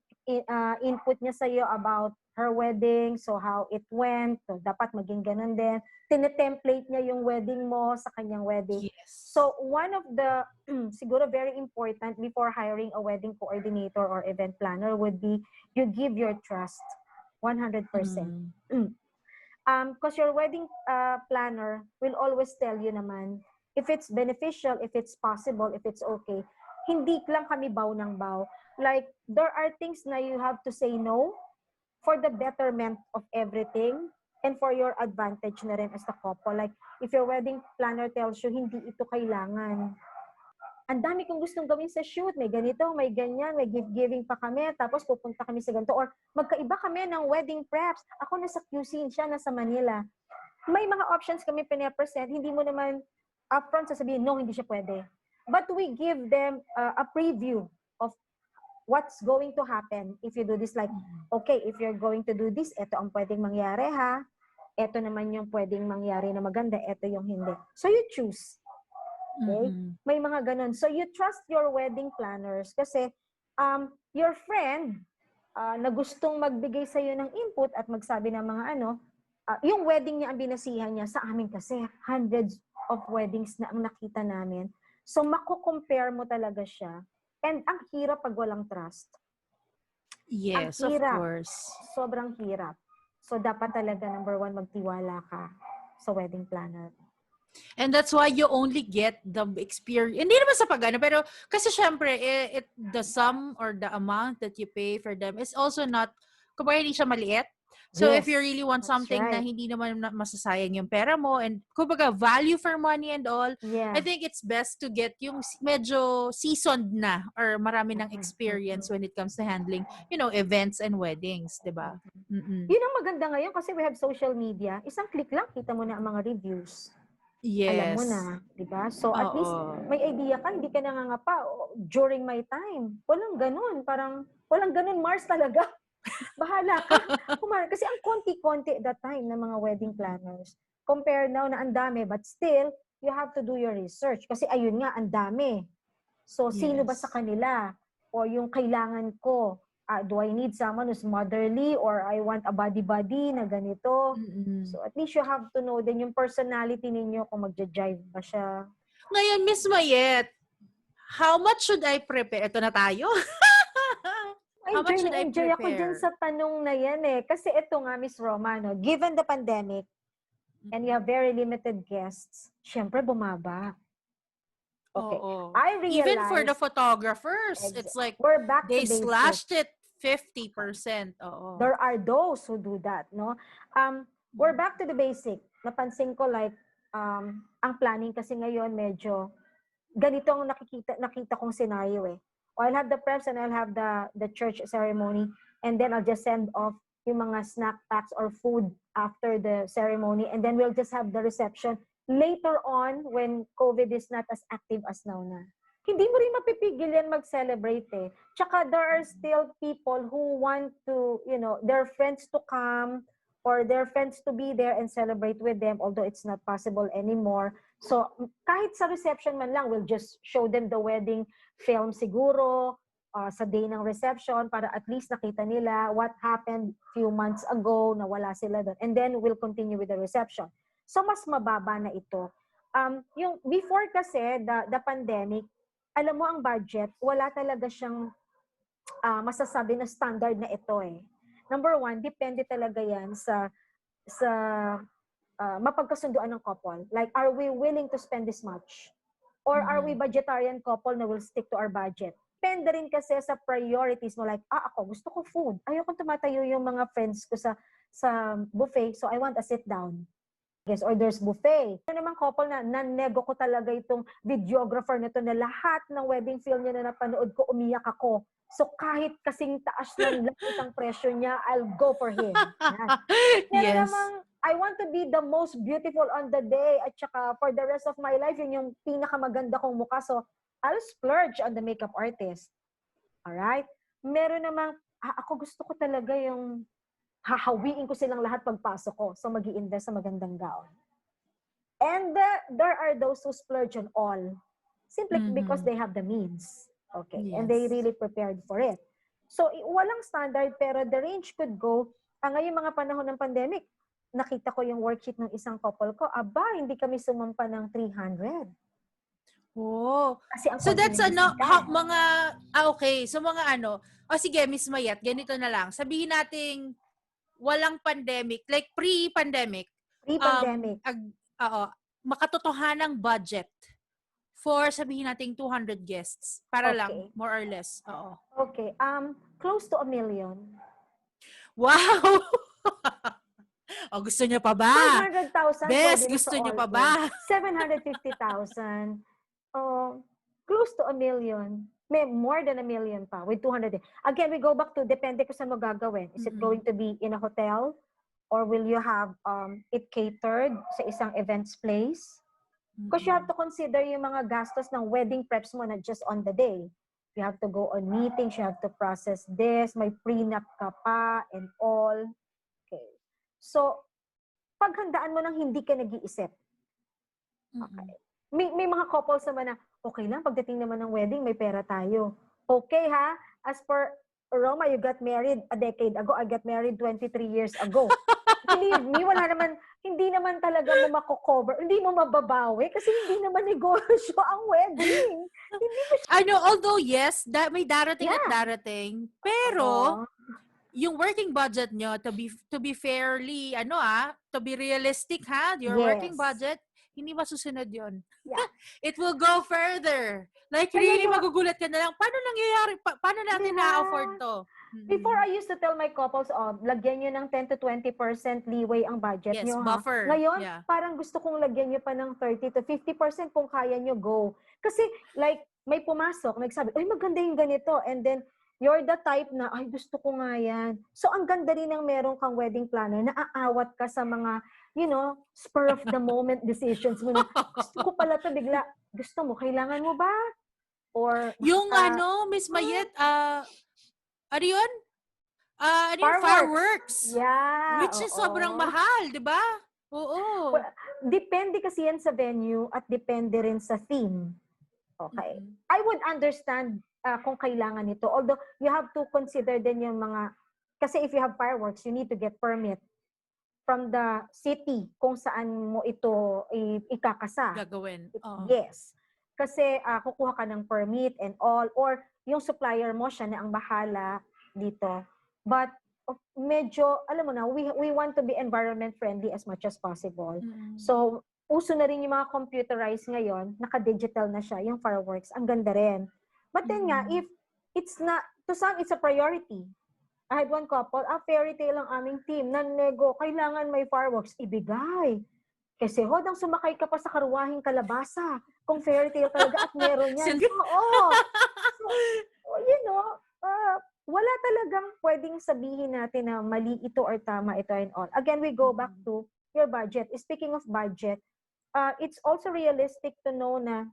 input niya sa'yo about her wedding, so how it went, so dapat maging ganun din. Tine-template niya yung wedding mo sa kanyang wedding. Yes. So one of the, siguro very important before hiring a wedding coordinator or event planner would be, you give your trust 100%. Because your wedding planner will always tell you naman, if it's beneficial, if it's possible, if it's okay, hindi lang kami baw ng baw. Like, there are things na you have to say no for the betterment of everything and for your advantage na rin as a couple. Like, if your wedding planner tells you, hindi ito kailangan. Ang dami kong gustong gawin sa shoot. May ganito, may ganyan, may gift-giving pa kami, tapos pupunta kami sa ganito. Or magkaiba kami ng wedding preps. Ako nasa QC, siya nasa Manila. May mga options kami pinapresent. Hindi mo naman upfront sasabihin, no, hindi siya pwede. But we give them a preview of what's going to happen if you do this. Like, okay, if you're going to do this, ito ang pwedeng mangyari ha. Ito naman yung pwedeng mangyari na maganda, ito yung hindi. So you choose. Okay? May mga ganun. So you trust your wedding planners kasi your friend na gustong magbigay sa iyo ng input at magsabi ng mga yung wedding niya ang binasihan niya. Sa amin kasi hundreds of weddings na ang nakita namin. So mako-compare mo talaga siya. And ang hirap pag walang trust. Ang Yes, of hirap. course. Sobrang hirap. So dapat talaga number 1 magtiwala ka sa wedding planner. And that's why you only get the experience. Hindi naman sa pag-ano, pero kasi syempre, the sum or the amount that you pay for them is also not, kumbaga hindi siya maliit. So if you really want that's something na right. hindi naman masasayang yung pera mo and kumbaga value for money and all, Yeah. I think it's best to get yung medyo seasoned na or marami ng experience when it comes to handling, events and weddings, 'di ba? Yun ang maganda ngayon kasi we have social media. Isang click lang, kita mo na ang mga reviews. Alam mo Yes. na, di ba? So at least may idea ka, hindi ka nangangapa during my time. Walang ganun. Parang, walang ganun, Mars talaga. Bahala ka. Kasi ang konti-konti that time ng mga wedding planners. Compare now na ang dami, but still, you have to do your research. Kasi ayun nga, ang dami. So, sino ba Yes. sa kanila? O yung kailangan ko? Do I need someone who's motherly or I want a body-body na ganito? So, at least you have to know din yung personality ninyo kung magja-jive ba siya. Ngayon, Miss Mayette, how much should I prepare? Ito na tayo. How much should I Enjoy ako dyan prepare? sa tanong na yan eh. Kasi ito nga, Miss Roma, no, given the pandemic and you have very limited guests, syempre bumaba. Okay. Oo. I Even for the realized photographers, it's like we're back they to basics. slashed it 50%. Oo. There are those who do that, no? We're back to the basic. Napansin ko like, ang planning kasi ngayon medyo ganito ang nakita kong scenario eh. I'll have the preps and I'll have the church ceremony and then I'll just send off yung mga snack packs or food after the ceremony and then we'll just have the reception later on when COVID is not as active as now na. Hindi mo rin mapipigil yan mag-celebrate eh. Tsaka there are still people who want to, their friends to come or their friends to be there and celebrate with them although it's not possible anymore. So, kahit sa reception man lang, we'll just show them the wedding film siguro sa day ng reception para at least nakita nila what happened few months ago na wala sila doon. And then, we'll continue with the reception. So, mas mababa na ito. Yung before kasi, the pandemic, alam mo ang budget, wala talaga siyang masasabi na standard na ito eh. Number 1, depende talaga yan sa mapagkasunduan ng couple. Like, are we willing to spend this much? Or are we budgetarian couple na will stick to our budget? Depende rin kasi sa priorities mo. Like, ako, gusto ko food. Ayoko tumatayo yung mga friends ko sa buffet, so I want a sit down. Yes, or there's buffet. Ano naman couple na nanego ko talaga itong videographer nito na lahat ng wedding film niya na napanood ko, umiyak ako. So kahit kasing taas ng langit ang presyo niya, I'll go for him. Pero Yes. namang, I want to be the most beautiful on the day at saka for the rest of my life, yun yung pinakamaganda kong mukha. So I'll splurge on the makeup artist. Alright? Meron namang, ako gusto ko talaga yung hahawiin ko silang lahat pagpasok ko. So, mag-i-invest sa magandang gown. And there are those who splurge on all. Simply because they have the means. Okay. Yes. And they really prepared for it. So, walang standard, pero the range could go. Ngayong mga panahon ng pandemic, nakita ko yung worksheet ng isang couple ko, hindi kami sumampa ng 300. Oh. Kasi ang So that's confidence okay. So mga sige, Miss Mayat, ganito na lang. Sabihin nating walang pandemic, like pre-pandemic. Pre-pandemic. Makatotohanang budget for sabihin nating 200 guests. Para lang, more or less. Oo. Okay. Close to 1 million. Wow! Gusto niyo pa ba? 500,000. Bes, gusto niyo pa ba? 750,000. Close to 1 million. May more than 1 million pa with 200. Again, we go back to depende kung saan mo gagawin. Is it going to be in a hotel? Or will you have it catered sa isang events place? Because you have to consider yung mga gastos ng wedding preps mo na just on the day. You have to go on meetings, you have to process this, may prenup ka pa, and all. Okay. So, paghandaan mo nang hindi ka nag-iisip. Okay. May mga couples naman na, okay lang, pagdating naman ng wedding, may pera tayo. Okay ha? As per Roma, you got married a decade ago. I got married 23 years ago. Believe me, hindi naman talaga mo mako-cover, hindi mo mababawi kasi hindi naman negosyo ang wedding. Hindi mo Although yes, may darating at Yeah. darating, pero yung working budget nyo to be fairly to be realistic your working Yes. budget hindi masusunod yon. Yeah. It will go further. Like Kaya really magugulat ka na lang paano nangyayari paano natin Diba? na-afford to. Before, I used to tell my couples, lagyan nyo ng 10 to 20% leeway ang budget Yes, nyo. buffer. Ngayon, Yeah. parang gusto kong lagyan nyo pa ng 30 to 50% kung kaya nyo, go. Kasi, like, may pumasok, nagsabi, ay, maganda yung ganito. And then, you're the type na, ay, gusto ko nga yan. So, ang ganda rin ng meron kang wedding planner na aawat ka sa mga, spur of the moment decisions mo na, gusto ko pala to bigla. Gusto mo, kailangan mo ba? Or, yung Miss Mayette, ano yun? Fireworks. Yeah. Which is sobrang mahal, di ba? Oo. Well, depende kasi yan sa venue at depende rin sa theme. Okay. I would understand kung kailangan nito. Although, you have to consider din yung mga, kasi if you have fireworks, you need to get permit from the city kung saan mo ito ikakasa. Gagawin. Yes. Kasi kukuha ka ng permit and all, or yung supplier mo, siya na ang bahala dito. But medyo, alam mo na, we want to be environment friendly as much as possible. So, uso na rin yung mga computerized ngayon, naka-digital na siya, yung fireworks, ang ganda rin. But then nga, if it's not, to some, it's a priority. I had one couple, fairy tale ang aming team, nanego, kailangan may fireworks, ibigay. Kasi hodang sumakay ka pa sa karwahing kalabasa, kung fairy tale talaga at meron yan. Oo. So, wala talagang pwedeng sabihin natin na mali ito or tama ito and all. Again, we go back to your budget. Speaking of budget, it's also realistic to know na,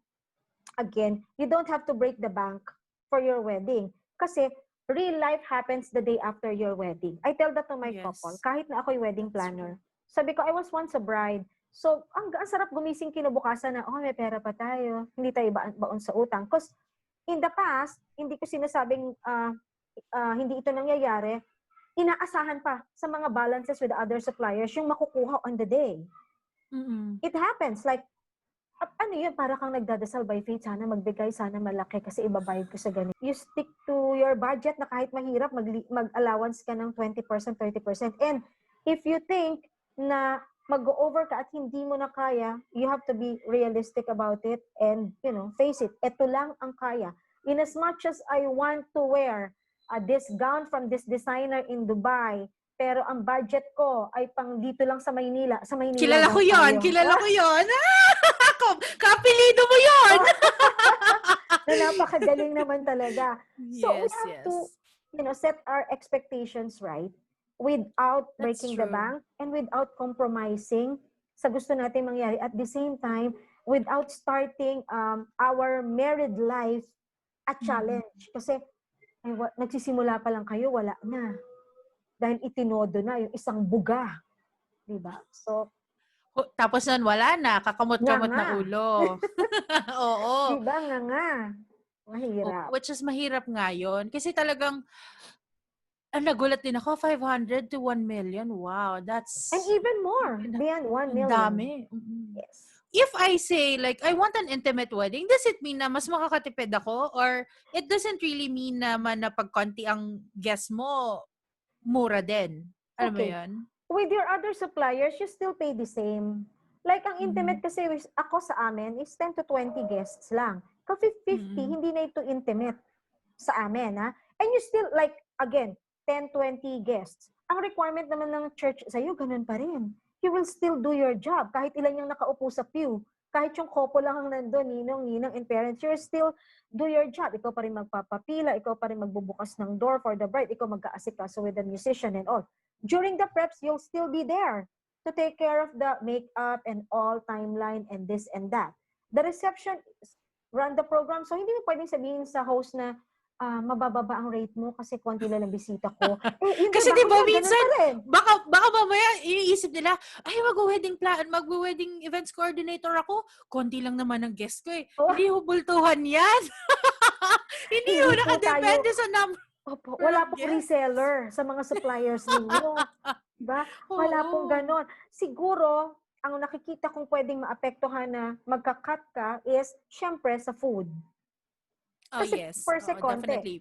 again, you don't have to break the bank for your wedding. Kasi real life happens the day after your wedding. I tell that to my couple, kahit na ako'y wedding planner. Sabi ko, I was once a bride. So, ang sarap gumising kinabukasan na, may pera pa tayo. Hindi tayo baon sa utang. Because in the past, hindi ko sinasabing hindi ito nangyayari, inaasahan pa sa mga balances with other suppliers yung makukuha on the day. It happens. Like, para kang nagdadasal by faith, sana magbigay, sana malaki kasi ibabayad ko sa ganito. You stick to your budget na kahit mahirap, mag-allowance ka ng 20%, 30%. And if you think na mag-go-over ka at hindi mo na kaya, you have to be realistic about it and, face it. Ito lang ang kaya. In as much as I want to wear this gown from this designer in Dubai, pero ang budget ko ay pang dito lang sa Maynila. Sa Maynila Kilala ko yun. Kapilido mo yun! Na napakagaling naman talaga. So we have to, set our expectations right without breaking the bank and without compromising sa gusto natin mangyari. At the same time, without starting our married life a challenge. Kasi nagsisimula pa lang kayo, wala na. Dahil itinodo na yung isang buga. Diba? So, tapos nun, wala na. Kakamot-kamot na ulo. Oo. Diba nga? Mahirap. Which is mahirap nga yun. Kasi talagang, nagulat din ako, 500 to 1 million. Wow, that's... And even more, beyond 1 million. Dami. Yes. If I say, like, I want an intimate wedding, does it mean na mas makakatipid ako? Or it doesn't really mean naman na pag konti ang guest mo, mura din? Alam mo yun? With your other suppliers, you still pay the same. Like, ang intimate kasi ako sa amin is 10 to 20 guests lang. Kasi 50, hindi na ito intimate sa amin, ha? And you still, like, again, 10, 20 guests. Ang requirement naman ng church sa'yo, ganun pa rin. You will still do your job. Kahit ilan yung nakaupo sa pew. Kahit yung couple lang ang nandun, ninong, and parents, you still do your job. Ikaw pa rin magpapapila, ikaw pa rin magbubukas ng door for the bride, ikaw mag-aasikaso with the musician and all. During the preps, you'll still be there to take care of the makeup and all, timeline and this and that. The reception, run the program. So, hindi mo pwedeng sabihin sa host na, mabababa ang rate mo kasi konti lang ang bisita ko. Kasi di ba minsan, baka mamaya iniisip nila, ay mag-wedding events coordinator ako, konti lang naman ang guest ko eh. Hindi hubultuhan yan. Hindi nakadepende sa number. Opo, Pero wala pong guests. reseller sa mga suppliers ninyo. Diba? Wala pong Oo. ganon. Siguro, ang nakikita kong pwedeng maapektuhan na magka-cut ka is, syempre, sa food. Oh, Kasi yes. per se Oo, konti. definitely.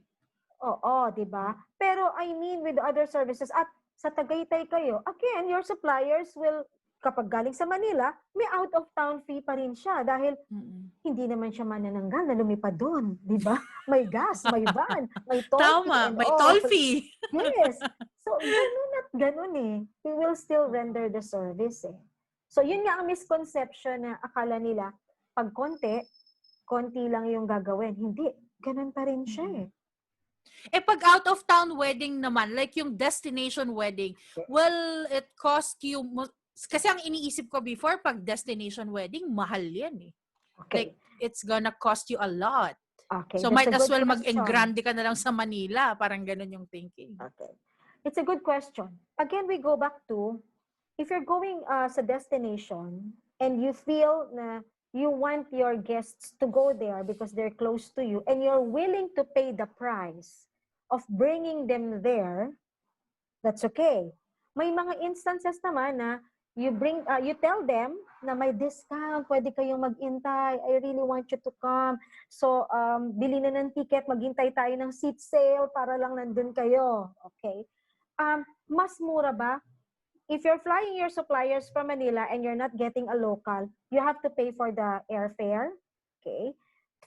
Oo, di ba? Pero I mean, with the other services, at sa Tagaytay kayo, again, your suppliers will, kapag galing sa Manila, may out-of-town fee pa rin siya dahil Mm-mm. hindi naman siya manananggal na lumipad doon, di ba? May gas, may van, may toll fee Tama, and may all. toll fee. Yes. So, ganun at ganun eh. We will still render the service eh. So, yun nga ang misconception na akala nila, pag konti, konti lang yung gagawin. Hindi. Ganun pa rin siya eh. Eh, pag out-of-town wedding naman, like yung destination wedding, will it cost you, kasi ang iniisip ko before, pag destination wedding, mahal yan eh. Like, Okay. it's gonna cost you a lot. Okay. So, That's might a as good well question. mag-engrande ka na lang sa Manila. Parang ganun yung thinking. Okay. It's a good question. Again, we go back to, if you're going sa destination and you feel na you want your guests to go there because they're close to you and you're willing to pay the price of bringing them there, that's okay. May mga instances naman na you tell them na may discount, pwede kayong mag-intay, I really want you to come. So, bili na ng ticket, maghintay tayo ng seat sale para lang nandun kayo. Okay? Mas mura ba? If you're flying your suppliers from Manila and you're not getting a local, you have to pay for the airfare, okay?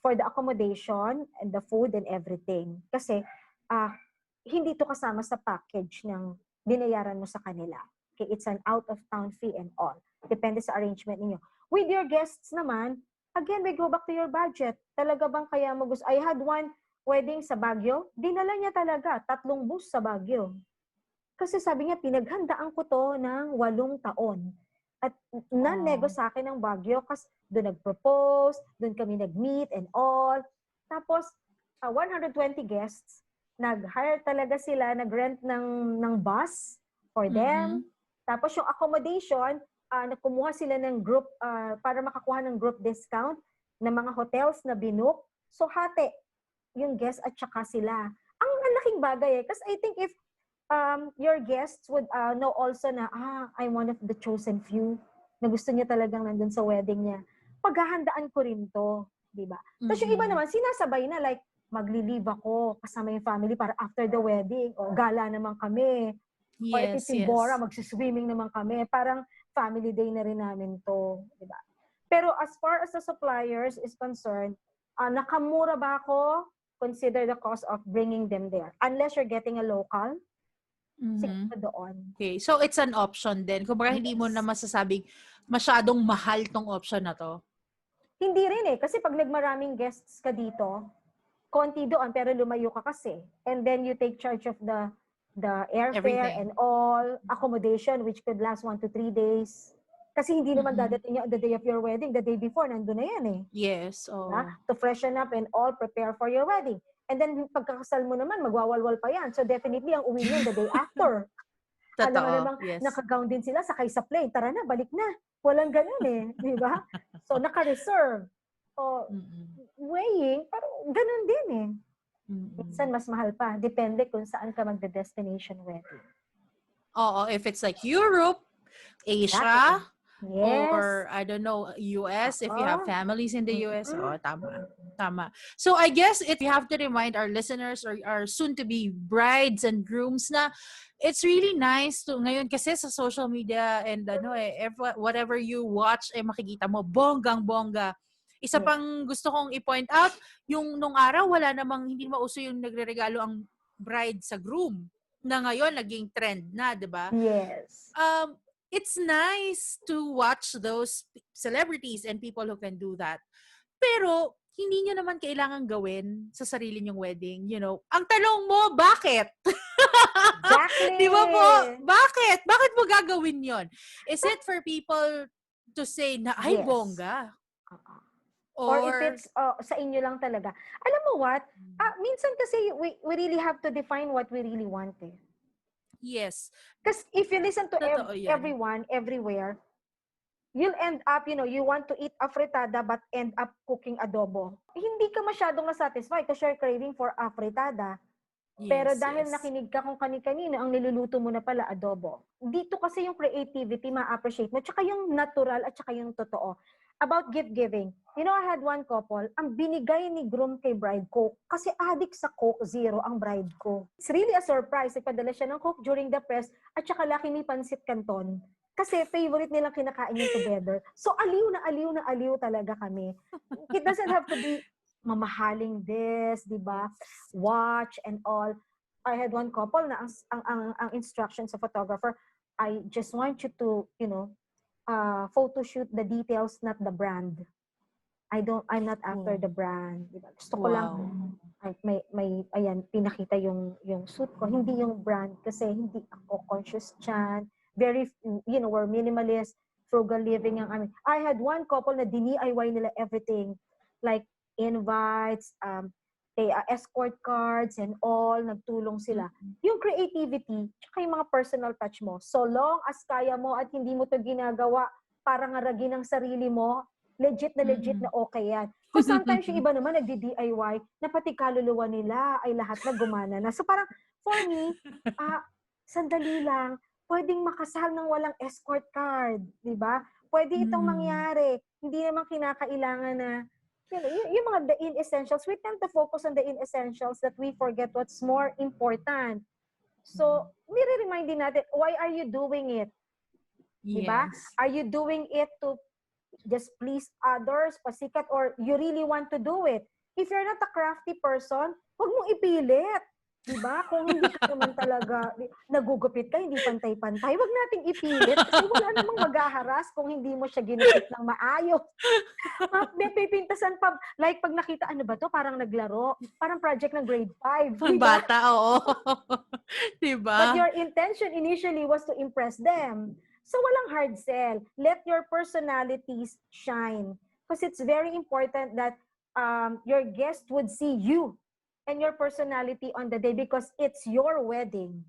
For the accommodation and the food and everything. Kasi hindi to kasama sa package ng binayaran mo sa kanila. Okay, it's an out-of-town fee and all. Depende sa arrangement ninyo. With your guests naman, again, we go back to your budget. Talaga bang kaya mo gusto? I had one wedding sa Baguio. Dinala niya talaga 3 bus sa Baguio. Kasi sabi niya, pinaghandaan ko to ng 8 taon. At nan-nego sa akin ng Baguio kasi doon nag-propose, doon kami nag-meet and all. Tapos, 120 guests, nag-hire talaga sila, nag-rent ng bus for them. Tapos yung accommodation, nakumuha sila ng group, para makakuha ng group discount ng mga hotels na binook. So, hati yung guests at saka sila. Ang laking bagay eh. Kasi I think if your guests would know also na, I'm one of the chosen few na gusto niya talagang nandun sa wedding niya. Paghahandaan ko rin to, di ba? Tapos yung iba naman, sinasabay na like, magli-leave ako kasama yung family para after the wedding, o gala naman kami. Or if it's Yes, in yes. Bora, magsiswimming naman kami. Parang family day na rin namin to, di ba? Pero as far as the suppliers is concerned, nakamura ba ako? Consider the cost of bringing them there. Unless you're getting a local, siguro doon. Okay, so it's an option din. Kumbaga, hindi mo na masasabing masyadong mahal tong option na to. Hindi rin eh. Kasi pag nagmaraming guests ka dito, konti doon, pero lumayo ka kasi. And then you take charge of the airfare Everything. and all, accommodation, which could last 1 to 3 days. Kasi hindi naman dadating yung the day of your wedding, the day before, nandun na yan eh. Yes. Diba? To freshen up and all, prepare for your wedding. And then, pagkakasal mo naman, magwawalwal pa yan. So, definitely, ang uwi niyan the day after. Alam mo Totoo. namang, Yes. nakagown din sila, sakay sa plane. Tara na, balik na. Walang ganun eh. Di ba? So, naka-reserve. O, weighing, pero ganun din eh. Minsan, mas mahal pa. Depende kung saan ka magde-destination wedding. Oo, if it's like Europe, Asia, Yes. or I don't know, US, if you have families in the US. Oh, tama. Tama. So I guess we have to remind our listeners or our soon-to-be brides and grooms na it's really nice to ngayon kasi sa social media and whatever you watch makikita mo bonggang-bongga. Isa pang gusto kong i-point out, yung nung araw wala namang hindi mauso yung nagreregalo ang bride sa groom na ngayon naging trend na, 'di ba? Yes. It's nice to watch those celebrities and people who can do that. Pero, hindi nyo naman kailangan gawin sa sarili nyong wedding. You know, ang tanong mo, bakit? Exactly. Di ba po? Bakit? Bakit mo gagawin yon? Is it for people to say na, ay, bongga? Or if it's sa inyo lang talaga. Alam mo what? Minsan kasi we really have to define what we really want eh. Yes. Because if you listen to yan. everyone, everywhere, you'll end up, you want to eat a fritada but end up cooking adobo. Hindi ka masyadong na-satisfy kasi you're craving for a fritada. Pero Yes, dahil yes. nakinig ka kung kani-kanino, ang niluluto mo na pala adobo. Dito kasi yung creativity, ma-appreciate mo. Tsaka yung natural at tsaka yung totoo. About gift-giving. You know, I had one couple, ang binigay ni groom kay bride Coke, kasi addict sa Coke Zero ang bride ko. It's really a surprise. Nagpadala siya ng Coke during the press at tsaka laki may pansit canton. Kasi favorite nilang kinakain yun together. So aliw na aliw talaga kami. It doesn't have to be mamahaling this, di ba? Watch and all. I had one couple na ang instructions sa photographer, I just want you to, photo shoot the details, not the brand. I'm not after the brand. Diba? Gusto ko lang, Wow. ayan, pinakita yung suit ko. Hindi yung brand kasi hindi ako conscious dyan. Very, we're minimalist, frugal living ang amin. I had one couple na DIY nila everything. Like, invites, escort cards and all, nagtulong sila. Yung creativity, tsaka yung mga personal touch mo. So long as kaya mo at hindi mo to ginagawa para ngaragin ang sarili mo, legit na okay yan. Kung sometimes yung iba naman nagdi-DIY, na pati kaluluwa nila ay lahat na gumana na. So parang, for me, sandali lang, pwedeng makasal ng walang escort card, di ba? Pwede itong mangyari. Hindi naman kinakailangan na, yung mga the in-essentials, we tend to focus on the in-essentials that we forget what's more important. So, nire-remind din natin, why are you doing it? Di ba? Yes. Are you doing it to just please others, pasikat, or you really want to do it? If you're not a crafty person, huwag mong ipilit. Diba? Kung hindi ka naman talaga, nagugupit ka, hindi pantay-pantay, huwag nating ipilit kasi wala namang maghaharas kung hindi mo siya ginupit ng maayos. Pipintasan pa, like pag nakita, ano ba to? Parang naglaro. Parang project ng grade 5. Pang Diba? bata, oo. Diba? But your intention initially was to impress them. So walang hard sell. Let your personalities shine. Because it's very important that your guest would see you and your personality on the day because it's your wedding.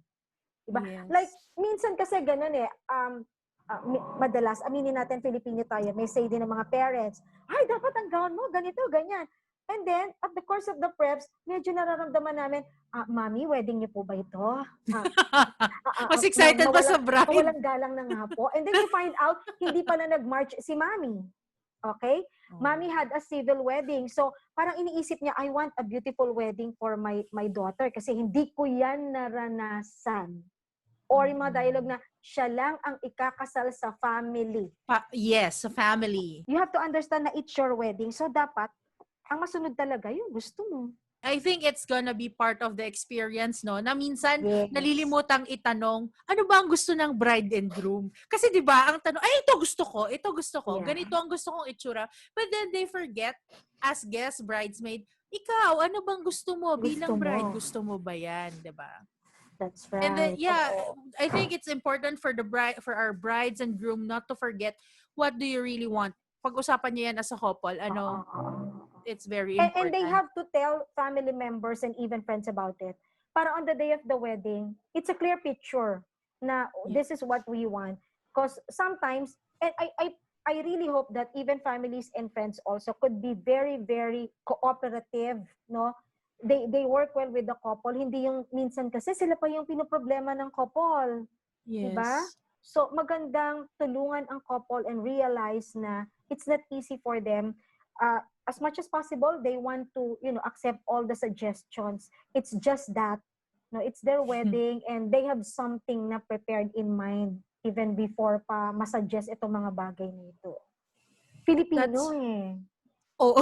Diba? Yes. Like, minsan kasi ganun madalas, aminin natin, Filipino tayo, may say din ng mga parents, ay, dapat ang gown mo, ganito, ganyan. And then, at the course of the preps, medyo nararamdaman namin, Mami, wedding niyo po ba ito? Mas excited pa sa bride. Walang galang na nga po. And then you find out, hindi pala nag-march si Mami. Okay? Mami had a civil wedding. So, parang iniisip niya, I want a beautiful wedding for my daughter kasi hindi ko yan naranasan. Or yung mga dialogue na, siya lang ang ikakasal sa family. Yes, sa family. You have to understand na it's your wedding. So, dapat, ang masunod talaga, yung gusto mo. I think it's gonna be part of the experience, no? Na minsan, Yes. nalilimutang itanong, ano ba ang gusto ng bride and groom? Kasi di ba ang tanong, ay, ito gusto ko, Yeah. ganito ang gusto kong itsura. But then they forget, as guest bridesmaid, ikaw, ano bang gusto mo bilang bride? Gusto mo ba yan, di ba? That's right. And then, yeah, I think it's important for for our brides and groom not to forget, what do you really want? Pag-usapan niyo yan as a couple, it's very important. And they have to tell family members and even friends about it. Para on the day of the wedding, it's a clear picture na this is what we want. Because sometimes, and I really hope that even families and friends also could be very, very cooperative, no? They work well with the couple. Hindi yung minsan kasi sila pa yung pinoproblema ng couple. Yes. Diba? So, magandang tulungan ang couple and realize na it's not easy for them. As much as possible, they want to, accept all the suggestions. It's just that, it's their wedding and they have something na prepared in mind even before pa masuggest itong mga bagay nito. Filipino Oh,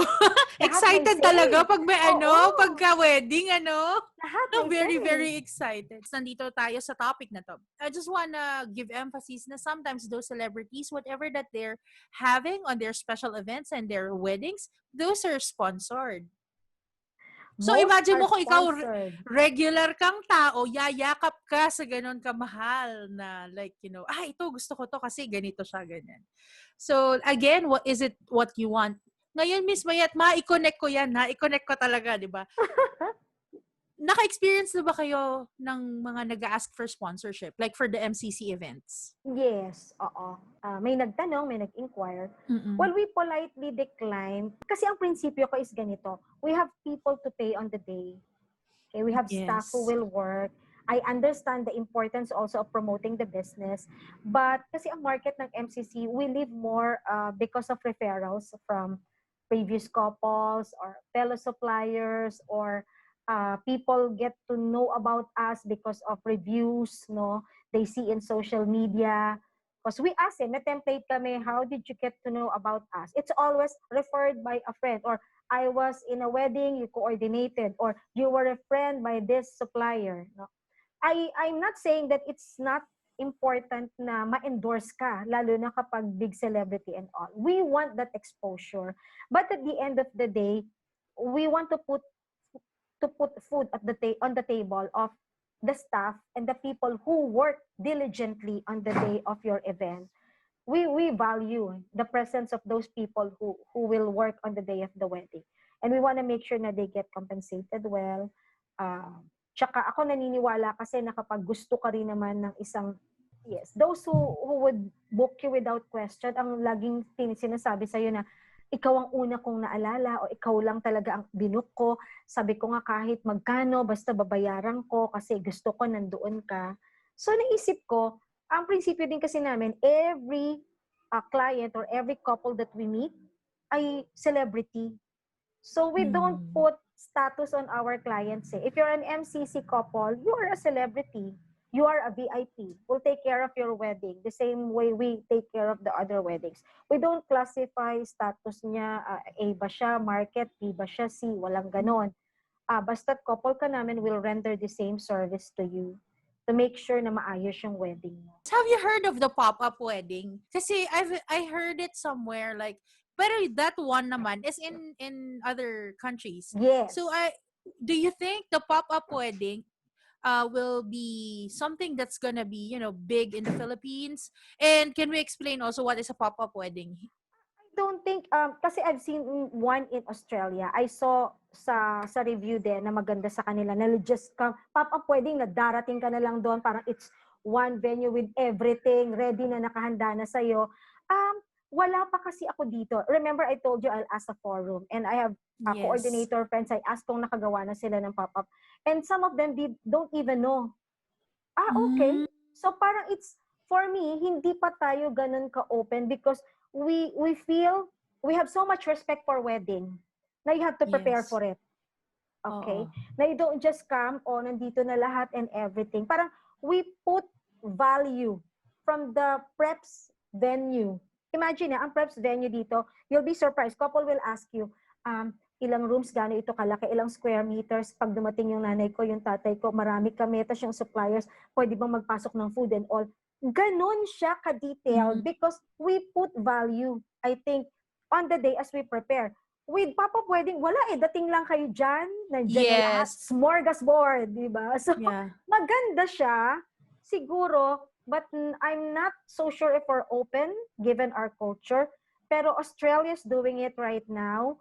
excited talaga pag may pagka-wedding, Lahat very, very excited. Nandito tayo sa topic na to. I just wanna give emphasis na sometimes those celebrities, whatever that they're having on their special events and their weddings, those are sponsored. So imagine mo kung ikaw regular kang tao, yayakap ka sa ganon kamahal na like, ito gusto ko to kasi ganito siya, ganyan. So again, what is it what you want? Ngayon, Miss Mayette, ma-connect ko yan, i-connect ko talaga, di ba? Naka-experience na ba kayo ng mga nag-ask for sponsorship? Like for the MCC events? Yes, oo. May nagtanong, may nag-inquire. Well, we politely decline. Kasi ang prinsipyo ko is ganito. We have people to pay on the day. Okay, we have staff who Yes. will work. I understand the importance also of promoting the business. But kasi ang market ng MCC, we live more because of referrals from previous couples or fellow suppliers, or people get to know about us because of reviews, no? They see in social media. Because we ask may template kami, how did you get to know about us? It's always referred by a friend, or I was in a wedding, you coordinated, or you were a friend by this supplier. No? I'm not saying that it's not important na ma-endorse ka, lalo na kapag big celebrity and all. We want that exposure. But at the end of the day, we want to put food at on the table of the staff and the people who work diligently on the day of your event. We value the presence of those people who will work on the day of the wedding. And we want to make sure na they get compensated well. Tsaka ako naniniwala kasi na kapag gusto ka rin naman ng isang, yes, those who would book you without question, ang laging sinasabi sa'yo na ikaw ang una kong naalala o ikaw lang talaga ang binook ko. Sabi ko nga kahit magkano, basta babayaran ko kasi gusto ko nandoon ka. So naisip ko, ang prinsipyo din kasi namin, every client or every couple that we meet ay celebrity. So we don't put status on our clients. If you're an MCC couple, you are a celebrity. You are a VIP. We'll take care of your wedding the same way we take care of the other weddings. We don't classify status niya, A ba siya, market, B ba siya, C, walang ganon. Basta't couple ka namin, will render the same service to you to make sure na maayos yung wedding mo. Have you heard of the pop-up wedding? Kasi I heard it somewhere like, pero that one naman is in other countries. Yes. So do you think the pop-up wedding will be something that's gonna be, big in the Philippines? And can we explain also what is a pop-up wedding? I don't think, kasi I've seen one in Australia. I saw sa review din na maganda sa kanila na just come, pop-up wedding na darating ka na lang doon, parang it's one venue with everything, ready na nakahanda na sa'yo. Wala pa kasi ako dito. Remember, I told you I'll ask a forum and I have Yes. coordinator friends. I asked kung nakagawa na sila ng pop-up. And some of them don't even know. Okay. So parang it's, for me, hindi pa tayo ganun ka-open because we feel, we have so much respect for wedding na you have to prepare Yes. for it. Okay? Oo. Na you don't just come, nandito na lahat and everything. Parang we put value from the preps venue. Imagine ang preps venue dito, you'll be surprised. Couple will ask you, ilang rooms, gaano ito kalaki, ilang square meters, pag dumating yung nanay ko, yung tatay ko, marami kami, tas yung suppliers, pwede bang magpasok ng food and all. Ganon siya ka-detailed because we put value, I think, on the day as we prepare. With pop-up wedding, wala dating lang kayo dyan, nandiyan na lahat, Yes. smorgasbord, di ba? So, Yeah. maganda siya, siguro, but I'm not so sure if we're open, given our culture. Pero Australia's doing it right now.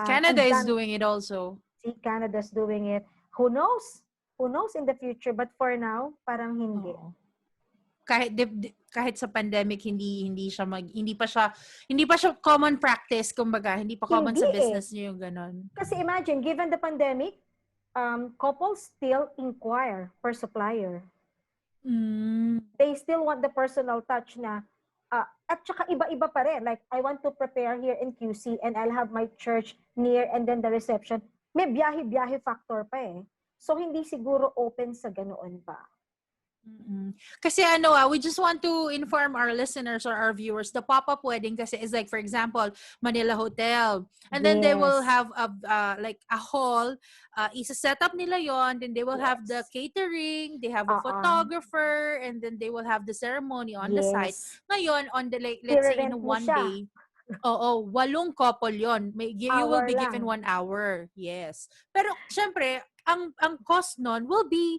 Canada is doing it also. See, Canada's doing it. Who knows? Who knows in the future? But for now, parang hindi. Oo. Kahit sa pandemic hindi pa siya common practice, kumbaga hindi pa common Hindi sa business niyo yung ganon. Kasi imagine, given the pandemic, couples still inquire for supplier. They still want the personal touch na, at saka iba-iba pa rin. Like, I want to prepare here in QC and I'll have my church near and then the reception. May biyahe-biyahe factor pa eh. So, hindi siguro open sa ganoon pa. Kasi we just want to inform our listeners or our viewers, the pop-up wedding kasi is like, for example, Manila Hotel. And then they will have like a hall, isa-set up nila yon, then they will have the catering, they have a photographer, and then they will have the ceremony on the site. Ngayon, on the, like, let's say in one day, 8 couple yon. You will be given 1 hour. Yes. Pero, syempre, ang cost nun will be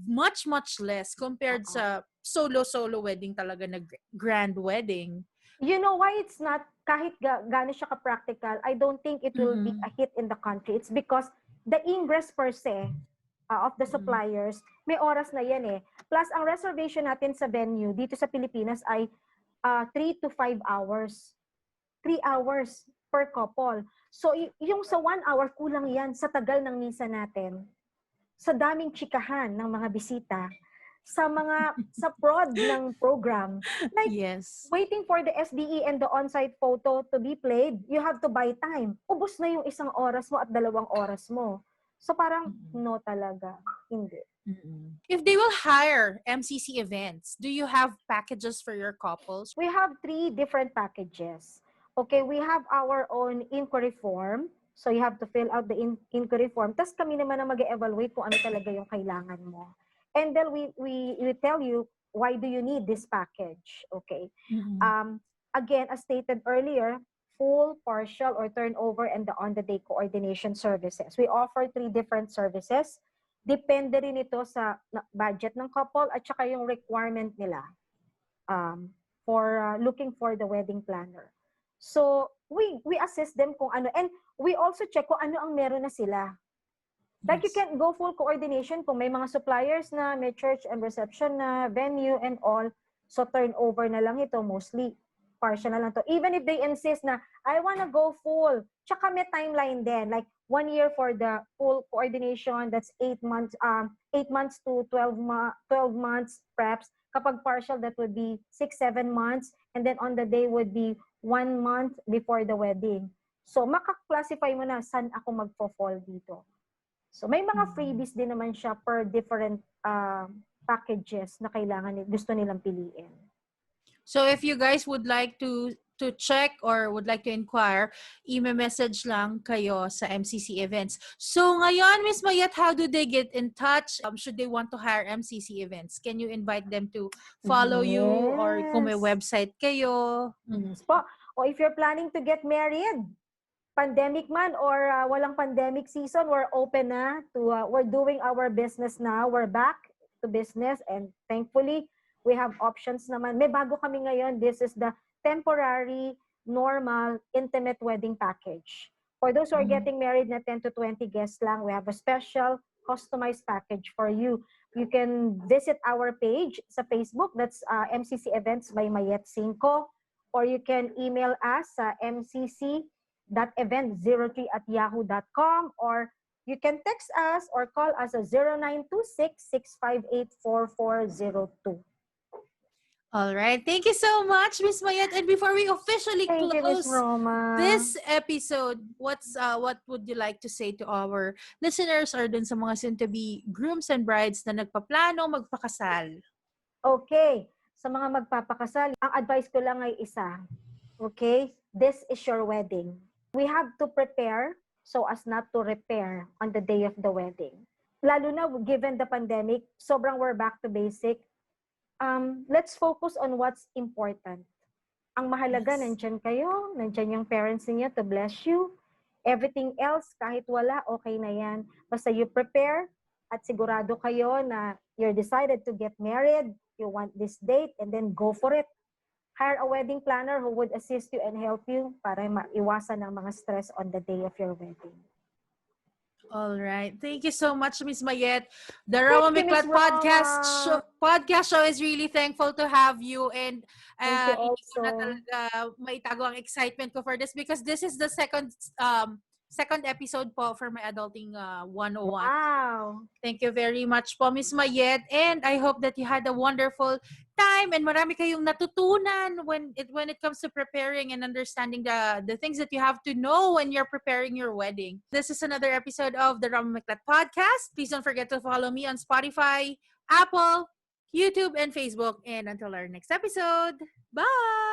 much less compared sa solo wedding talaga na grand wedding. You know why it's not, kahit gano'n siya ka-practical, I don't think it will be a hit in the country. It's because the ingress per se of the suppliers, may oras na yan eh. Plus, ang reservation natin sa venue dito sa Pilipinas ay 3 to 5 hours. 3 hours per couple. So, yung sa 1 hour, kulang yan sa tagal ng misa natin. sa daming chikahan ng mga bisita, sa prod ng program. Like, Yes. waiting for the SDE and the on-site photo to be played, you have to buy time. Ubus na yung 1 oras mo at 2 oras mo. So parang, no talaga. Hindi. If they will hire MCC events, do you have packages for your couples? We have 3 different packages. Okay, we have our own inquiry form. So you have to fill out the inquiry form. Tapos kami naman ang mag-evaluate kung ano talaga yung kailangan mo. And then we tell you, why do you need this package? Okay. Again, as stated earlier, full, partial, or turnover, and the on-the-day coordination services. We offer 3 different services. Depende rin ito sa budget ng couple at saka yung requirement nila for looking for the wedding planner. So, we assist them kung ano. And we also check kung ano ang meron na sila. Like, you can't go full coordination kung may mga suppliers na, may church and reception na, venue and all. So, turnover na lang ito, mostly. Partial na lang to. Even if they insist na, I wanna go full. Tsaka may timeline din. Like, 1 year for the full coordination, that's 8 months, 8 months to 12 months preps. Kapag partial, that would be 6-7 months. And then on the day would be 1 month before the wedding. So, makaklassify mo na saan ako magpo-fall dito. So, may mga freebies din naman siya per different packages na kailangan gusto nilang piliin. So if you guys would like to check or would like to inquire, i-message lang kayo sa MCC events. So ngayon, Miss Mayette, how do they get in touch? Should they want to hire MCC events? Can you invite them to follow you or kung may website kayo? Yes po. O if you're planning to get married, pandemic man or walang pandemic season, we're open na to, we're doing our business now. We're back to business and thankfully, we have options naman. May bago kami ngayon. This is the temporary, normal, intimate wedding package. For those who are getting married na 10 to 20 guests lang, we have a special customized package for you. You can visit our page sa Facebook. That's MCC Events by Mayette Cinco. Or you can email us sa mcc.event03@yahoo.com or you can text us or call us at 0926-658-4402. All right. Thank you so much, Miss Mayette. And before we officially Thank you, Miss close Roma. this episode, what would you like to say to our listeners or dun sa mga soon-to-be grooms and brides na nagpaplano magpakasal? Okay. Sa mga magpapakasal, ang advice ko lang ay isa. Okay? This is your wedding. We have to prepare so as not to repair on the day of the wedding. Lalo na given the pandemic, sobrang we're back to basic. Let's focus on what's important. Ang mahalaga, nandyan kayo, nandyan yung parents niya to bless you. Everything else, kahit wala, okay na yan. Basta you prepare at sigurado kayo na you're decided to get married, you want this date, and then go for it. Hire a wedding planner who would assist you and help you para maiwasan ang mga stress on the day of your wedding. All right. Thank you so much, Miss Mayette. The Roma Miclat podcast show is really thankful to have you. And Thank you hindi ko na also. talaga maitago ang excitement ko for this because this is the second episode po for my Adulting 101. Wow! Thank you very much po, Miss Mayette. And I hope that you had a wonderful time and marami kayong natutunan when it comes to preparing and understanding the things that you have to know when you're preparing your wedding. This is another episode of the Roma Miclat podcast. Please don't forget to follow me on Spotify, Apple, YouTube, and Facebook. And until our next episode, bye!